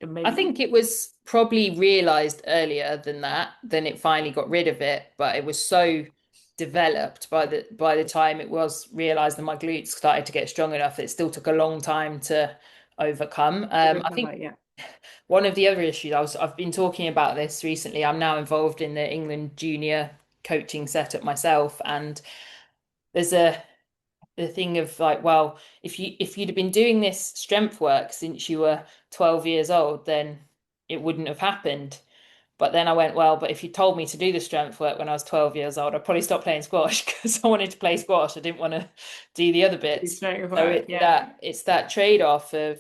I maybe think it was probably realized earlier than that, then it finally got rid of it, but it was so developed by the time it was realized that my glutes started to get strong enough that it still took a long time to overcome. I think recover? Yeah. one of the other issues I've been talking about this recently. I'm now involved in the England junior coaching setup myself, and there's the thing of like, well, if you'd have been doing this strength work since you were 12 years old, then it wouldn't have happened. But then I went, well, but if you told me to do the strength work when I was 12 years old, I'd probably stop playing squash because I wanted to play squash. I didn't want to do the other It's bits. straight So work. Yeah. it's that trade-off of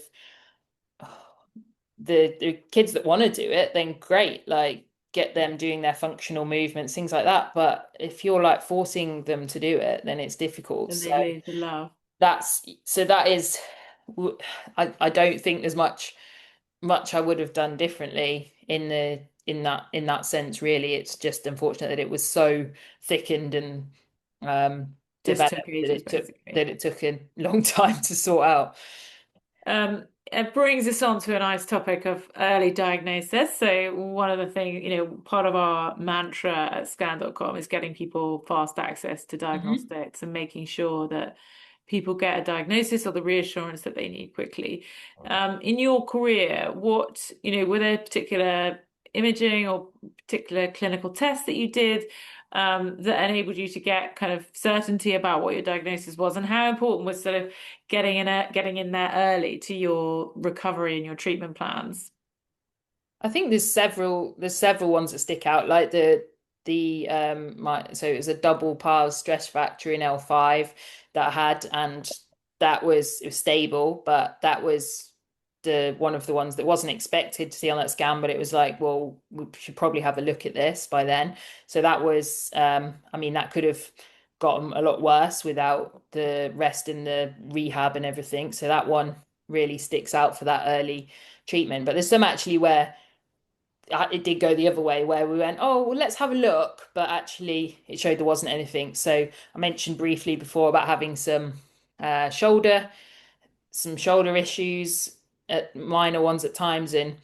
the kids that want to do it, then great, like get them doing their functional movements, things like that. But if you're like forcing them to do it, then it's difficult. And So they lose the love. that is, I don't think there's much I would have done differently in that sense. Really, it's just unfortunate that it was so thickened and Just developed took ages, basically. that it took a long time to sort out. It brings us on to a nice topic of early diagnosis. So one of the things, part of our mantra at scan.com is getting people fast access to Hmm. diagnostics and making sure that people get a diagnosis or the reassurance that they need quickly. In your career, were there particular imaging or particular clinical tests that you did that enabled you to get kind of certainty about what your diagnosis was, and how important was sort of getting in there early to your recovery and your treatment plans? I think there's several ones that stick out, like the my so it was a double pars stress fracture in L5 that I had, and it was stable, but that was the one of the ones that wasn't expected to see on that scan, but it was like, well, we should probably have a look at this by then. So that was I mean, that could have gotten a lot worse without the rest in the rehab and everything. So that one really sticks out for that early treatment. But there's some actually where it did go the other way, where we went, oh, well, let's have a look, but actually it showed there wasn't anything. So I mentioned briefly before about having uh, shoulder some shoulder issues, minor ones at times, and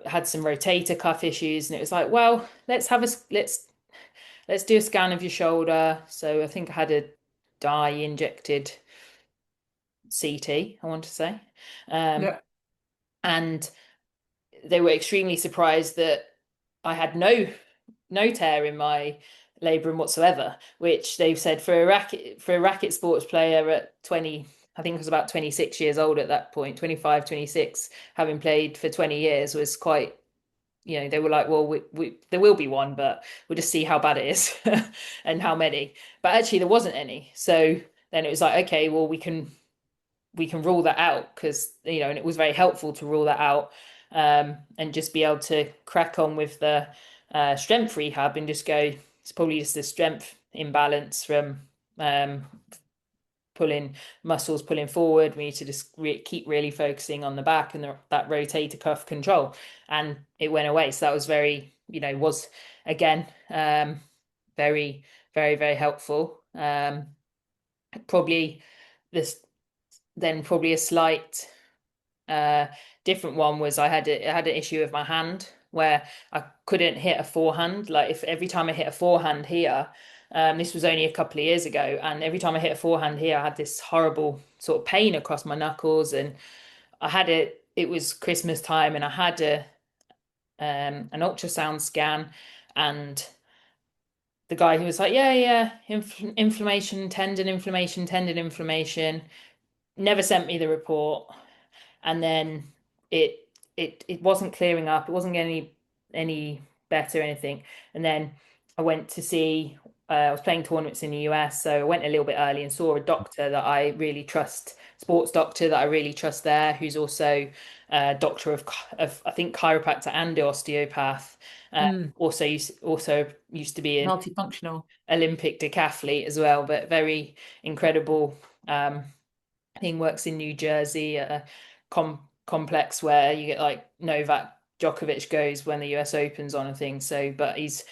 had some rotator cuff issues, and it was like, well, let's do a scan of your shoulder. So I think I had a dye injected CT, I want to say. Um, Yeah. and they were extremely surprised that I had no tear in my labrum whatsoever, which they've said for a racket sports player at 20, I think I was about 26 years old at that point, 25, 26, having played for 20 years was quite, they were like, well, there will be one, but we'll just see how bad it is and how many. But actually there wasn't any. So then it was like, okay, well, we can rule that out, because and it was very helpful to rule that out, and just be able to crack on with the strength rehab and just go, it's probably just a strength imbalance from um, pulling muscles pulling forward. We need to just keep really focusing on the back and that rotator cuff control, and it went away. So that was was again, very, very, very helpful. Probably this then probably a slight uh, different one was I had an issue with my hand where I couldn't hit a forehand. Like, if every time I hit a forehand here, this was only a couple of years ago, and every time I hit a forehand here, I had this horrible sort of pain across my knuckles, and I had it. It was Christmas time, and I had an ultrasound scan, and the guy who was like, yeah, yeah, inflammation, tendon inflammation, never sent me the report. And then it it wasn't clearing up. It wasn't getting any better or anything. And then I went to see. I was playing tournaments in the US, so I went a little bit early and saw a doctor that I really trust, sports doctor that I really trust there, who's also a doctor of I think chiropractor and osteopath. Mm, Also used to be an multifunctional. Olympic decathlete as well, but very incredible. I think works in New Jersey at a complex where you get like Novak Djokovic goes when the US Open's on and things. So, but he's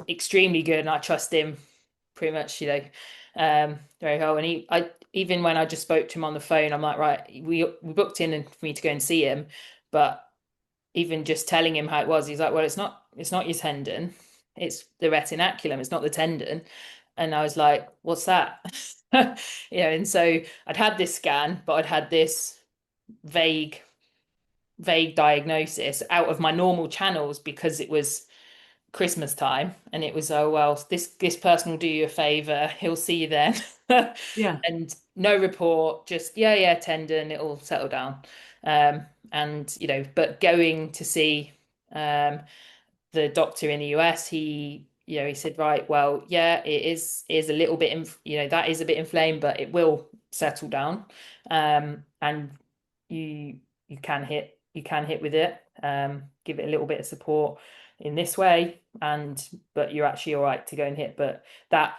extremely good, and I trust him pretty much, very well. And I even when I just spoke to him on the phone, I'm like, right, we booked in for me to go and see him, but even just telling him how it was, he's like, well, it's not your tendon, it's the retinaculum, it's not the tendon. And I was like, what's that? And so I'd had this scan, but I'd had this vague, vague diagnosis out of my normal channels because it was Christmas time, and it was, oh well, this person will do you a favor, he'll see you then. Yeah. And no report, just yeah, yeah, tendon, it'll settle down. And but going to see um the doctor in the US, he said, right, well, yeah, it is a little bit, that is a bit inflamed, but it will settle down. And you you can hit with it, give it a little bit of support in this way, but you're actually all right to go and hit. But that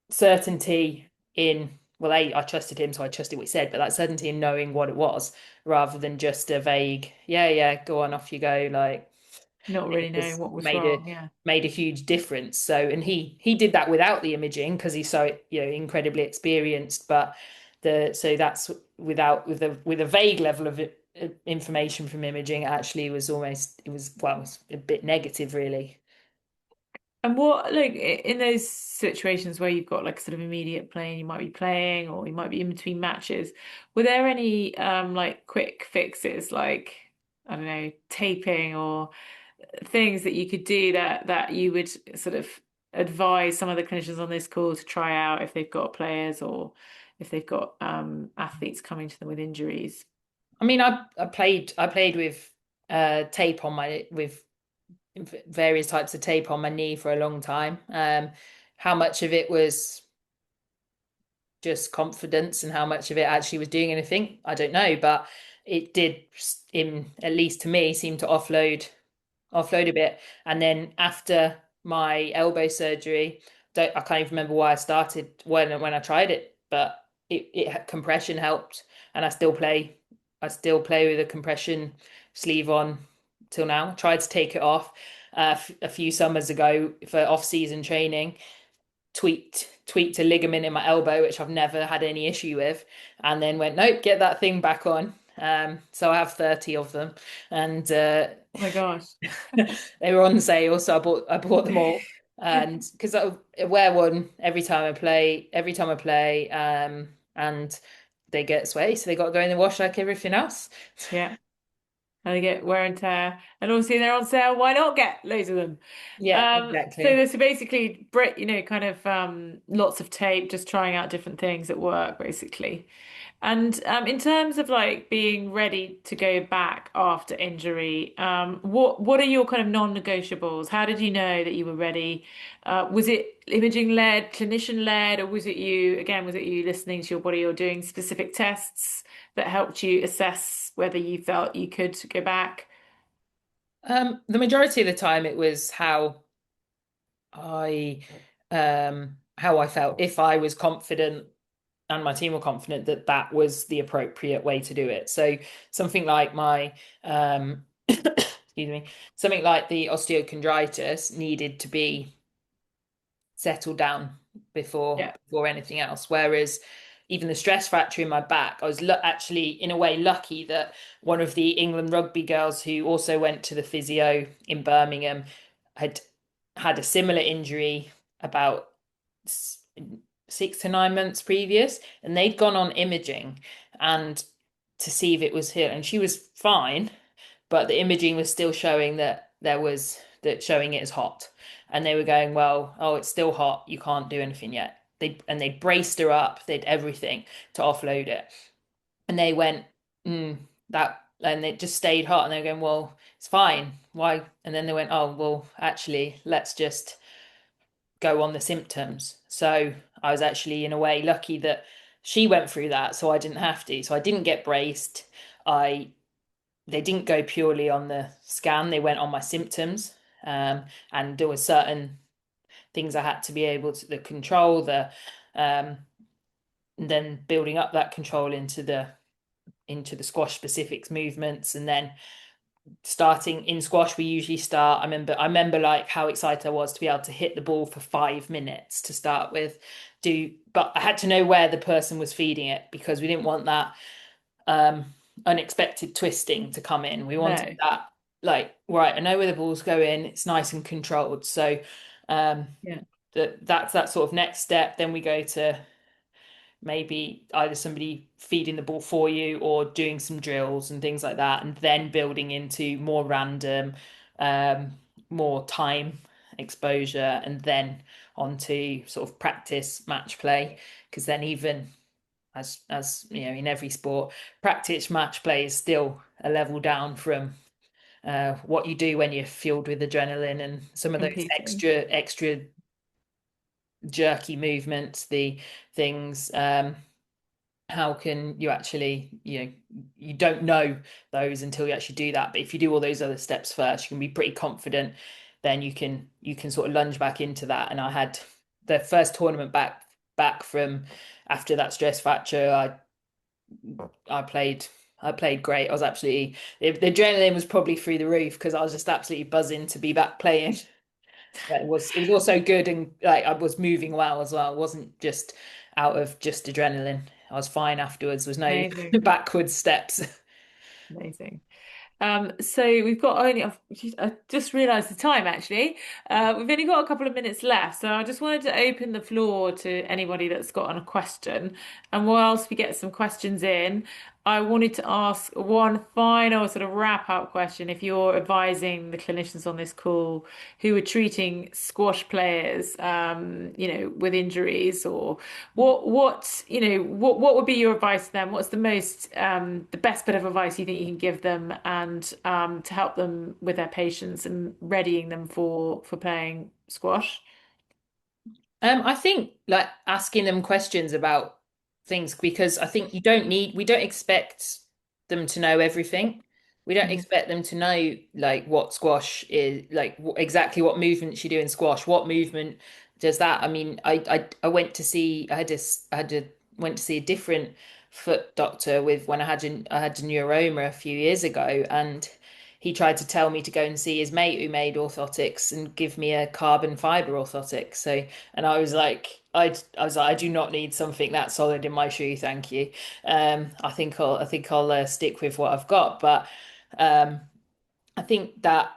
certainty in, well, I trusted him, so I trusted what he said, but that certainty in knowing what it was, rather than just a vague, yeah, yeah, go on, off you go, like, Not it really knowing has what was made a wrong. Yeah. made a huge difference. So, and he did that without the imaging because he's so incredibly experienced. But the so that's without with a vague level of information from imaging, actually was almost, it was, well, it was a bit negative really. And what, like, in those situations where you've got like sort of immediate playing, you might be playing or you might be in between matches, were there any like quick fixes, like, I don't know, taping or things that you could do that you would sort of advise some of the clinicians on this call to try out if they've got players or if they've got athletes coming to them with injuries? I mean, I played with tape on my with various types of tape on my knee for a long time. How much of it was just confidence and how much of it actually was doing anything, I don't know, but it did, in at least to me, seem to offload a bit. And then after my elbow surgery, I can't even remember why I started when I tried it, but compression helped, and I still play with a compression sleeve on till now. I tried to take it off a few summers ago for off-season training, tweaked a ligament in my elbow, which I've never had any issue with, and then went, nope, get that thing back on. So I have 30 of them, and Oh my gosh. they were on sale, so I bought them all, and because I wear one every time I play, and they get sweaty, so they got to go in the wash like everything else. Yeah. And they get wear and tear. And obviously they're on sale. Why not get loads of them? Yeah, So exactly. there's basically, kind of lots of tape, just trying out different things at work, basically. And in terms of like being ready to go back after injury, what are your kind of non-negotiables? How did you know that you were ready? Was it imaging led, clinician led, or was it you listening to your body or doing specific tests that helped you assess whether you felt you could go back? The majority of the time it was I how I felt. If I was confident and my team were confident that that was the appropriate way to do it. So something like my excuse me, something like the osteochondritis needed to be settled down before Yeah, before anything else. Whereas even the stress fracture in my back, I was actually in a way lucky that one of the England rugby girls who also went to the physio in Birmingham had had a similar injury about 6 to 9 months previous, and they'd gone on imaging and to see if it was here, and she was fine, but the imaging was still showing that showing it as hot, and they were going, well, oh, it's still hot, you can't do anything yet. They braced her up, they did everything to offload it, and they went, that, and it just stayed hot, and they were going, well, it's fine, why? And then they went, oh, well, actually, let's just go on the symptoms. So I was actually in a way lucky that she went through that, so I didn't have to. So I didn't get braced. I They didn't go purely on the scan, they went on my symptoms. And there were certain things I had to be able to the control um, and then building up that control into the squash specifics movements, and then starting in squash, we usually start. I remember like how excited I was to be able to hit the ball for 5 minutes to start with. But I had to know where the person was feeding it, because we didn't want that um unexpected twisting to come in. We wanted no, that, like, right, I know where the ball's going, it's nice and controlled. So um yeah, that's that sort of next step. Then we go to maybe either somebody feeding the ball for you or doing some drills and things like that, and then building into more random, um, more time exposure, and then onto sort of practice match play. Because then, even as you know, in every sport, practice match play is still a level down from what you do when you're fueled with adrenaline and some of those completely. extra jerky movements, the things. How can you actually, you don't know those until you actually do that. But if you do all those other steps first, you can be pretty confident. Then you can sort of lunge back into that. And I had the first tournament back from after that stress fracture. I played great. I was absolutely, the adrenaline was probably through the roof, because I was just absolutely buzzing to be back playing. But it was also good, and like I was moving well as well. It wasn't just out of just adrenaline. I was fine afterwards. There was no Amazing. backwards steps. Amazing. So we've got only, I just realised the time actually. We've only got a couple of minutes left. So I just wanted to open the floor to anybody that's got a question. And whilst we get some questions in, I wanted to ask one final sort of wrap up question. If you're advising the clinicians on this call who are treating squash players, with injuries, or what would be your advice to them? What's the best bit of advice you think you can give them, and to help them with their patients and readying them for playing squash? I think like asking them questions about things because I think we don't expect them to know everything. We don't Mhm. expect them to know like what squash is, like exactly what movements you do in squash, what movement does that. I mean, I went to see I had to went to see a different foot doctor with when I had a neuroma a few years ago, and he tried to tell me to go and see his mate who made orthotics and give me a carbon fiber orthotic. So, and I was like, I was like, I do not need something that solid in my shoe, thank you. I think I'll stick with what I've got. But um, I think that,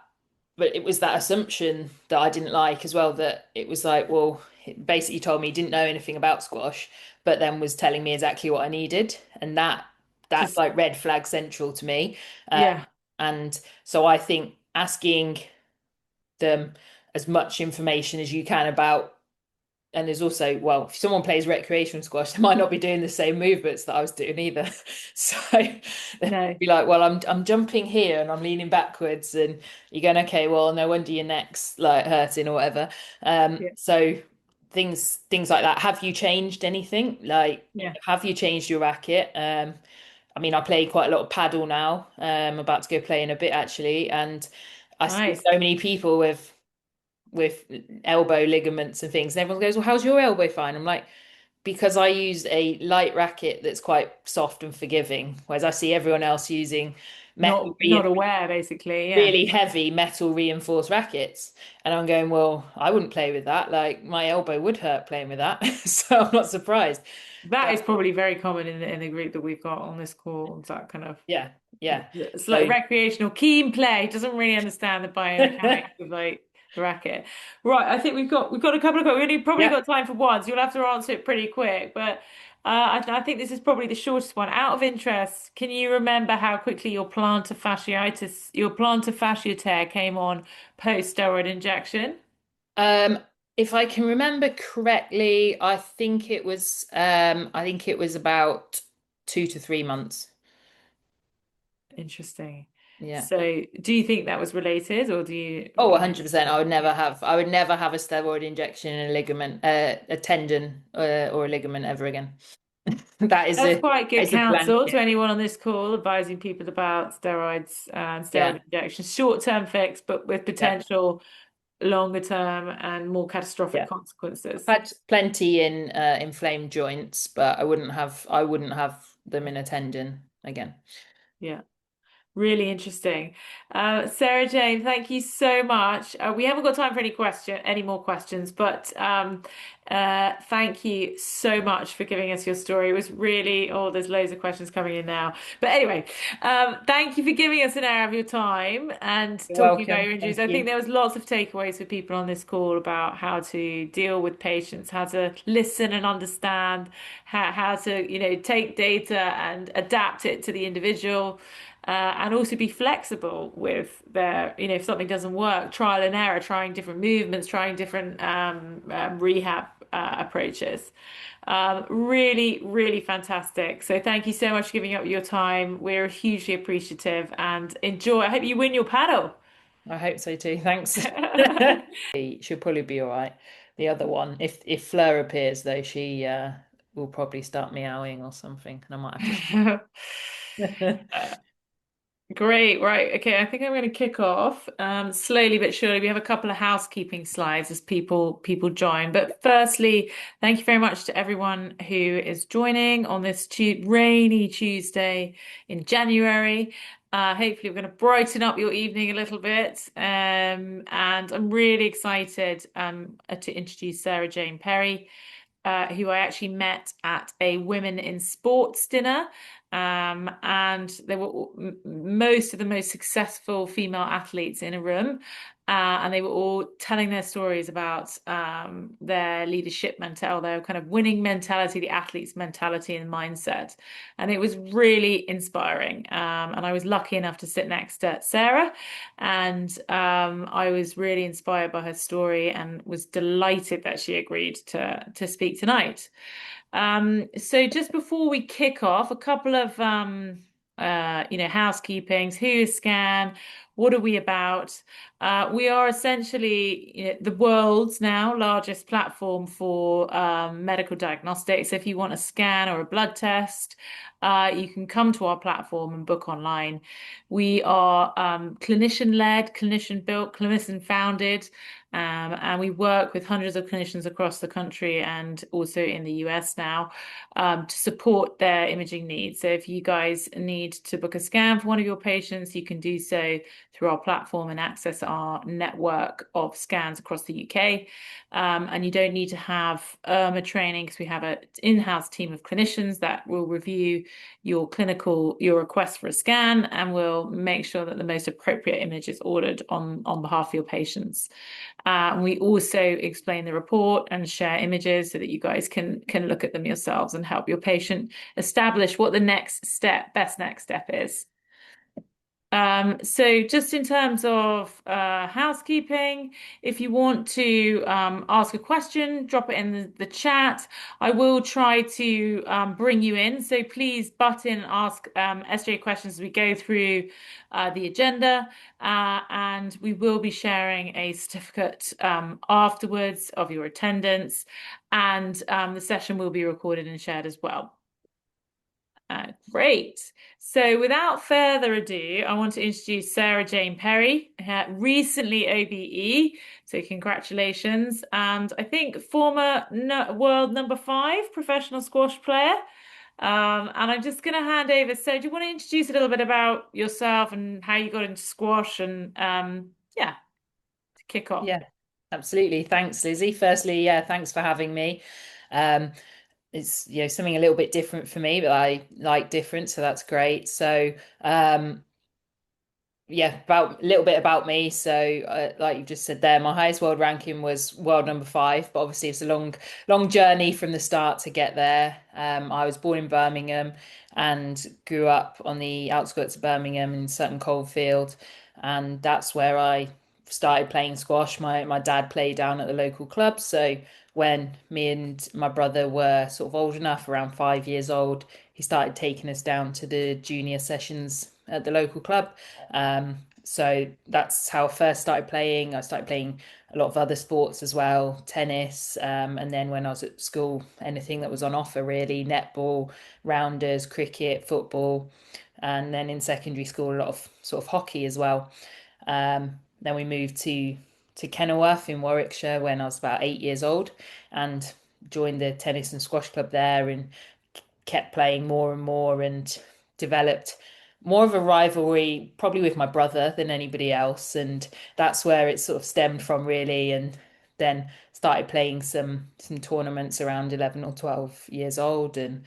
but it was that assumption that I didn't like as well. That it was like, well, it basically told me he didn't know anything about squash, but then was telling me exactly what I needed, and that's Just like red flag central to me. Um, yeah, and so I think asking them as much information as you can about, and there's also, well, if someone plays recreational squash, they might not be doing the same movements that I was doing either. So they'd no, be like, well, I'm jumping here and I'm leaning backwards, and you're going, okay, well, no wonder your neck's like hurting or whatever. yeah, So things like that. Have you changed anything? Like, yeah, have you changed your racket? I mean, I play quite a lot of paddle now. I'm about to go play in a bit actually, and I see nice. so many people with elbow ligaments and things. And everyone goes, well, how's your elbow fine? I'm like, because I use a light racket that's quite soft and forgiving, whereas I see everyone else using metal Not aware, basically. Yeah. really heavy metal reinforced rackets. And I'm going, well, I wouldn't play with that. Like my elbow would hurt playing with that. So I'm not surprised. That But is probably very common in the group that we've got on this call. It's that kind of yeah, yeah. it's like So recreational keen play. Doesn't really understand the biomechanics of like the racket. Right, I think we've got a couple of we only probably yeah. got time for one, so you'll have to answer it pretty quick. But I think this is probably the shortest one. Out of interest, can you remember how quickly your plantar fascia tear came on post steroid injection? Um, if I can remember correctly, I think it was about 2 to 3 months. Interesting. Yeah. So, do you think that was related, or Oh, you know? 100%. I would never have a steroid injection in a ligament, a tendon, or a ligament ever again. That's quite That good is a counsel blanket. to anyone on this call, advising people about steroids and steroid Yeah. injections. Short-term fix, but with Yeah. potential longer term and more catastrophic Yeah. I've consequences. had plenty in inflamed joints, but I wouldn't have them in a tendon again. Yeah. Really interesting. Sarah Jane, thank you so much. We haven't got time for any more questions, but thank you so much for giving us your story. It was really, oh, there's loads of questions coming in now. But anyway, thank you for giving us an hour of your time and You're talking about welcome. your injuries. Thank I think you. there was lots of takeaways for people on this call about how to deal with patients, how to listen and understand, how to, take data and adapt it to the individual. And also be flexible with their, if something doesn't work, trial and error, trying different movements, trying different rehab approaches. Really, really fantastic. So thank you so much for giving up your time. We're hugely appreciative and enjoy. I hope you win your paddle. I hope so too. Thanks. She'll probably be all right. The other one, if Fleur appears though, she will probably start meowing or something, and I might have to. Great, right. Okay, I think I'm going to kick off slowly but surely. We have a couple of housekeeping slides as people join. But firstly, thank you very much to everyone who is joining on this rainy Tuesday in January. Hopefully, we're going to brighten up your evening a little bit. And I'm really excited to introduce Sarah Jane Perry. who I actually met at a women in sports dinner. And they were most of the most successful female athletes in a room. And they were all telling their stories about their leadership mentality, their kind of winning mentality, the athlete's mentality and mindset. And it was really inspiring. And I was lucky enough to sit next to Sarah. And I was really inspired by her story and was delighted that she agreed to speak tonight. So just before we kick off, a couple of housekeepings. Who is Scan? What are we about? We are essentially, the world's now largest platform for medical diagnostics. So if you want a scan or a blood test, you can come to our platform and book online. We are clinician-led, clinician-built, clinician-founded. And we work with hundreds of clinicians across the country and also in the US now to support their imaging needs. So if you guys need to book a scan for one of your patients, you can do so through our platform and access our network of scans across the UK. And you don't need to have a training because we have an in-house team of clinicians that will review your request for a scan and will make sure that the most appropriate image is ordered on behalf of your patients. We also explain the report and share images so that you guys can look at them yourselves and help your patient establish what the best next step is. So just in terms of housekeeping, if you want to ask a question, drop it in the chat. I will try to bring you in. So please butt in and ask SJ questions as we go through the agenda. And we will be sharing a certificate afterwards of your attendance. And the session will be recorded and shared as well. Great. So without further ado, I want to introduce Sarah Jane Perry, recently OBE. So congratulations. And I think former world number 5 professional squash player. And I'm just going to hand over. So do you want to introduce a little bit about yourself and how you got into squash and yeah, to kick off? Yeah, absolutely. Thanks, Lizzie. Firstly, yeah, thanks for having me. Um, it's something a little bit different for me, but I like different, so that's great. So yeah, about a little bit about me. So, like you just said there, my highest world ranking was world number 5, but obviously it's a long journey from the start to get there. I was born in Birmingham and grew up on the outskirts of Birmingham in Sutton Coldfield, and that's where I started playing squash. My dad played down at the local club, so when me and my brother were sort of old enough, around 5 years old, he started taking us down to the junior sessions at the local club. So that's how I first started playing. I started playing a lot of other sports as well, tennis, and then when I was at school, anything that was on offer really, netball, rounders, cricket, football, and then in secondary school, a lot of sort of hockey as well. Then we moved to Kenilworth in Warwickshire when I was about 8 years old and joined the tennis and squash club there and kept playing more and more and developed more of a rivalry probably with my brother than anybody else, and that's where it sort of stemmed from really. And then started playing some tournaments around 11 or 12 years old and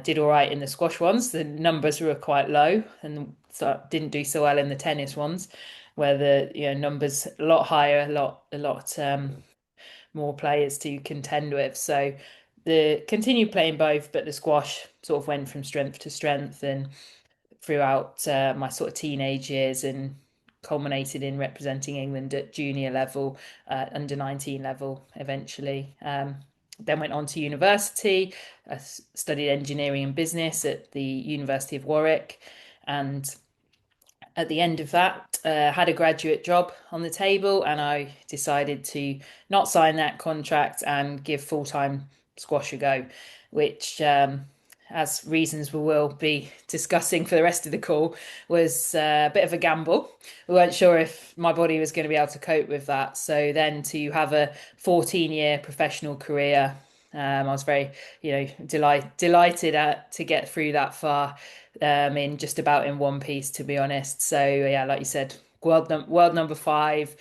did all right in the squash ones. The numbers were quite low and so didn't do so well in the tennis ones where the numbers a lot higher, a lot more players to contend with. So the continued playing both, but the squash sort of went from strength to strength and throughout my sort of teenage years and culminated in representing England at junior level, under 19 level eventually. Then went on to university. I studied engineering and business at the University of Warwick, and at the end of that, had a graduate job on the table, and I decided to not sign that contract and give full-time squash a go, which, as reasons we will be discussing for the rest of the call, was a bit of a gamble. We weren't sure if my body was going to be able to cope with that. So then to have a 14-year professional career, I was very, delighted to get through that far, in just about in one piece, to be honest. So yeah, like you said, world number 5,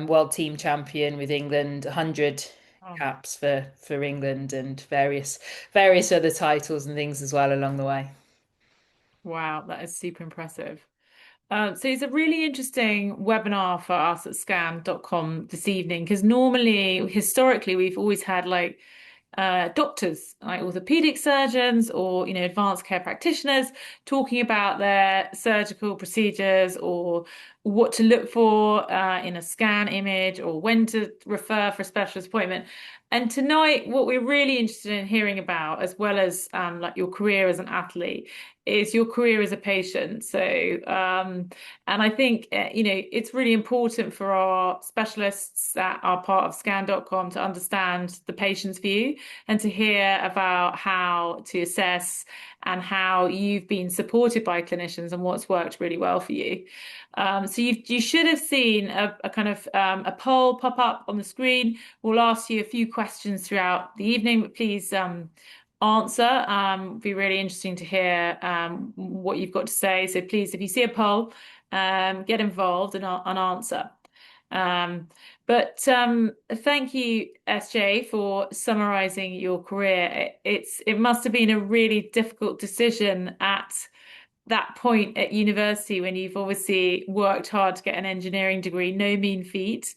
world team champion with England, 100 Oh, caps for England and various other titles and things as well along the way. wow, that is super impressive. So it's a really interesting webinar for us at scan.com this evening because normally, historically, we've always had like doctors, like orthopedic surgeons or, advanced care practitioners talking about their surgical procedures or what to look for in a scan image or when to refer for a specialist appointment. And tonight, what we're really interested in hearing about, as well as like your career as an athlete, is your career as a patient. And I think, it's really important for our specialists that are part of scan.com to understand the patient's view and to hear about how to assess and how you've been supported by clinicians and what's worked really well for you. So you should have seen a kind of a poll pop up on the screen. We'll ask you a few questions throughout the evening, but please answer. It'd be really interesting to hear what you've got to say. So please, if you see a poll, get involved and answer. But thank you, SJ, for summarizing your career. It must have been a really difficult decision at that point at university when you've obviously worked hard to get an engineering degree, no mean feat,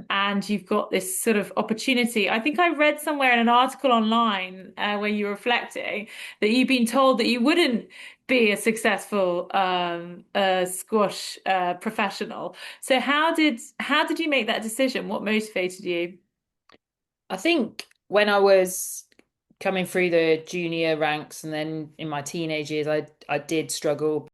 and you've got this sort of opportunity. I think I read somewhere in an article online where you were reflecting that you've been told that you wouldn't be a successful squash professional. So how did you make that decision? What motivated you? I think when I was coming through the junior ranks and then in my teenage years, I did struggle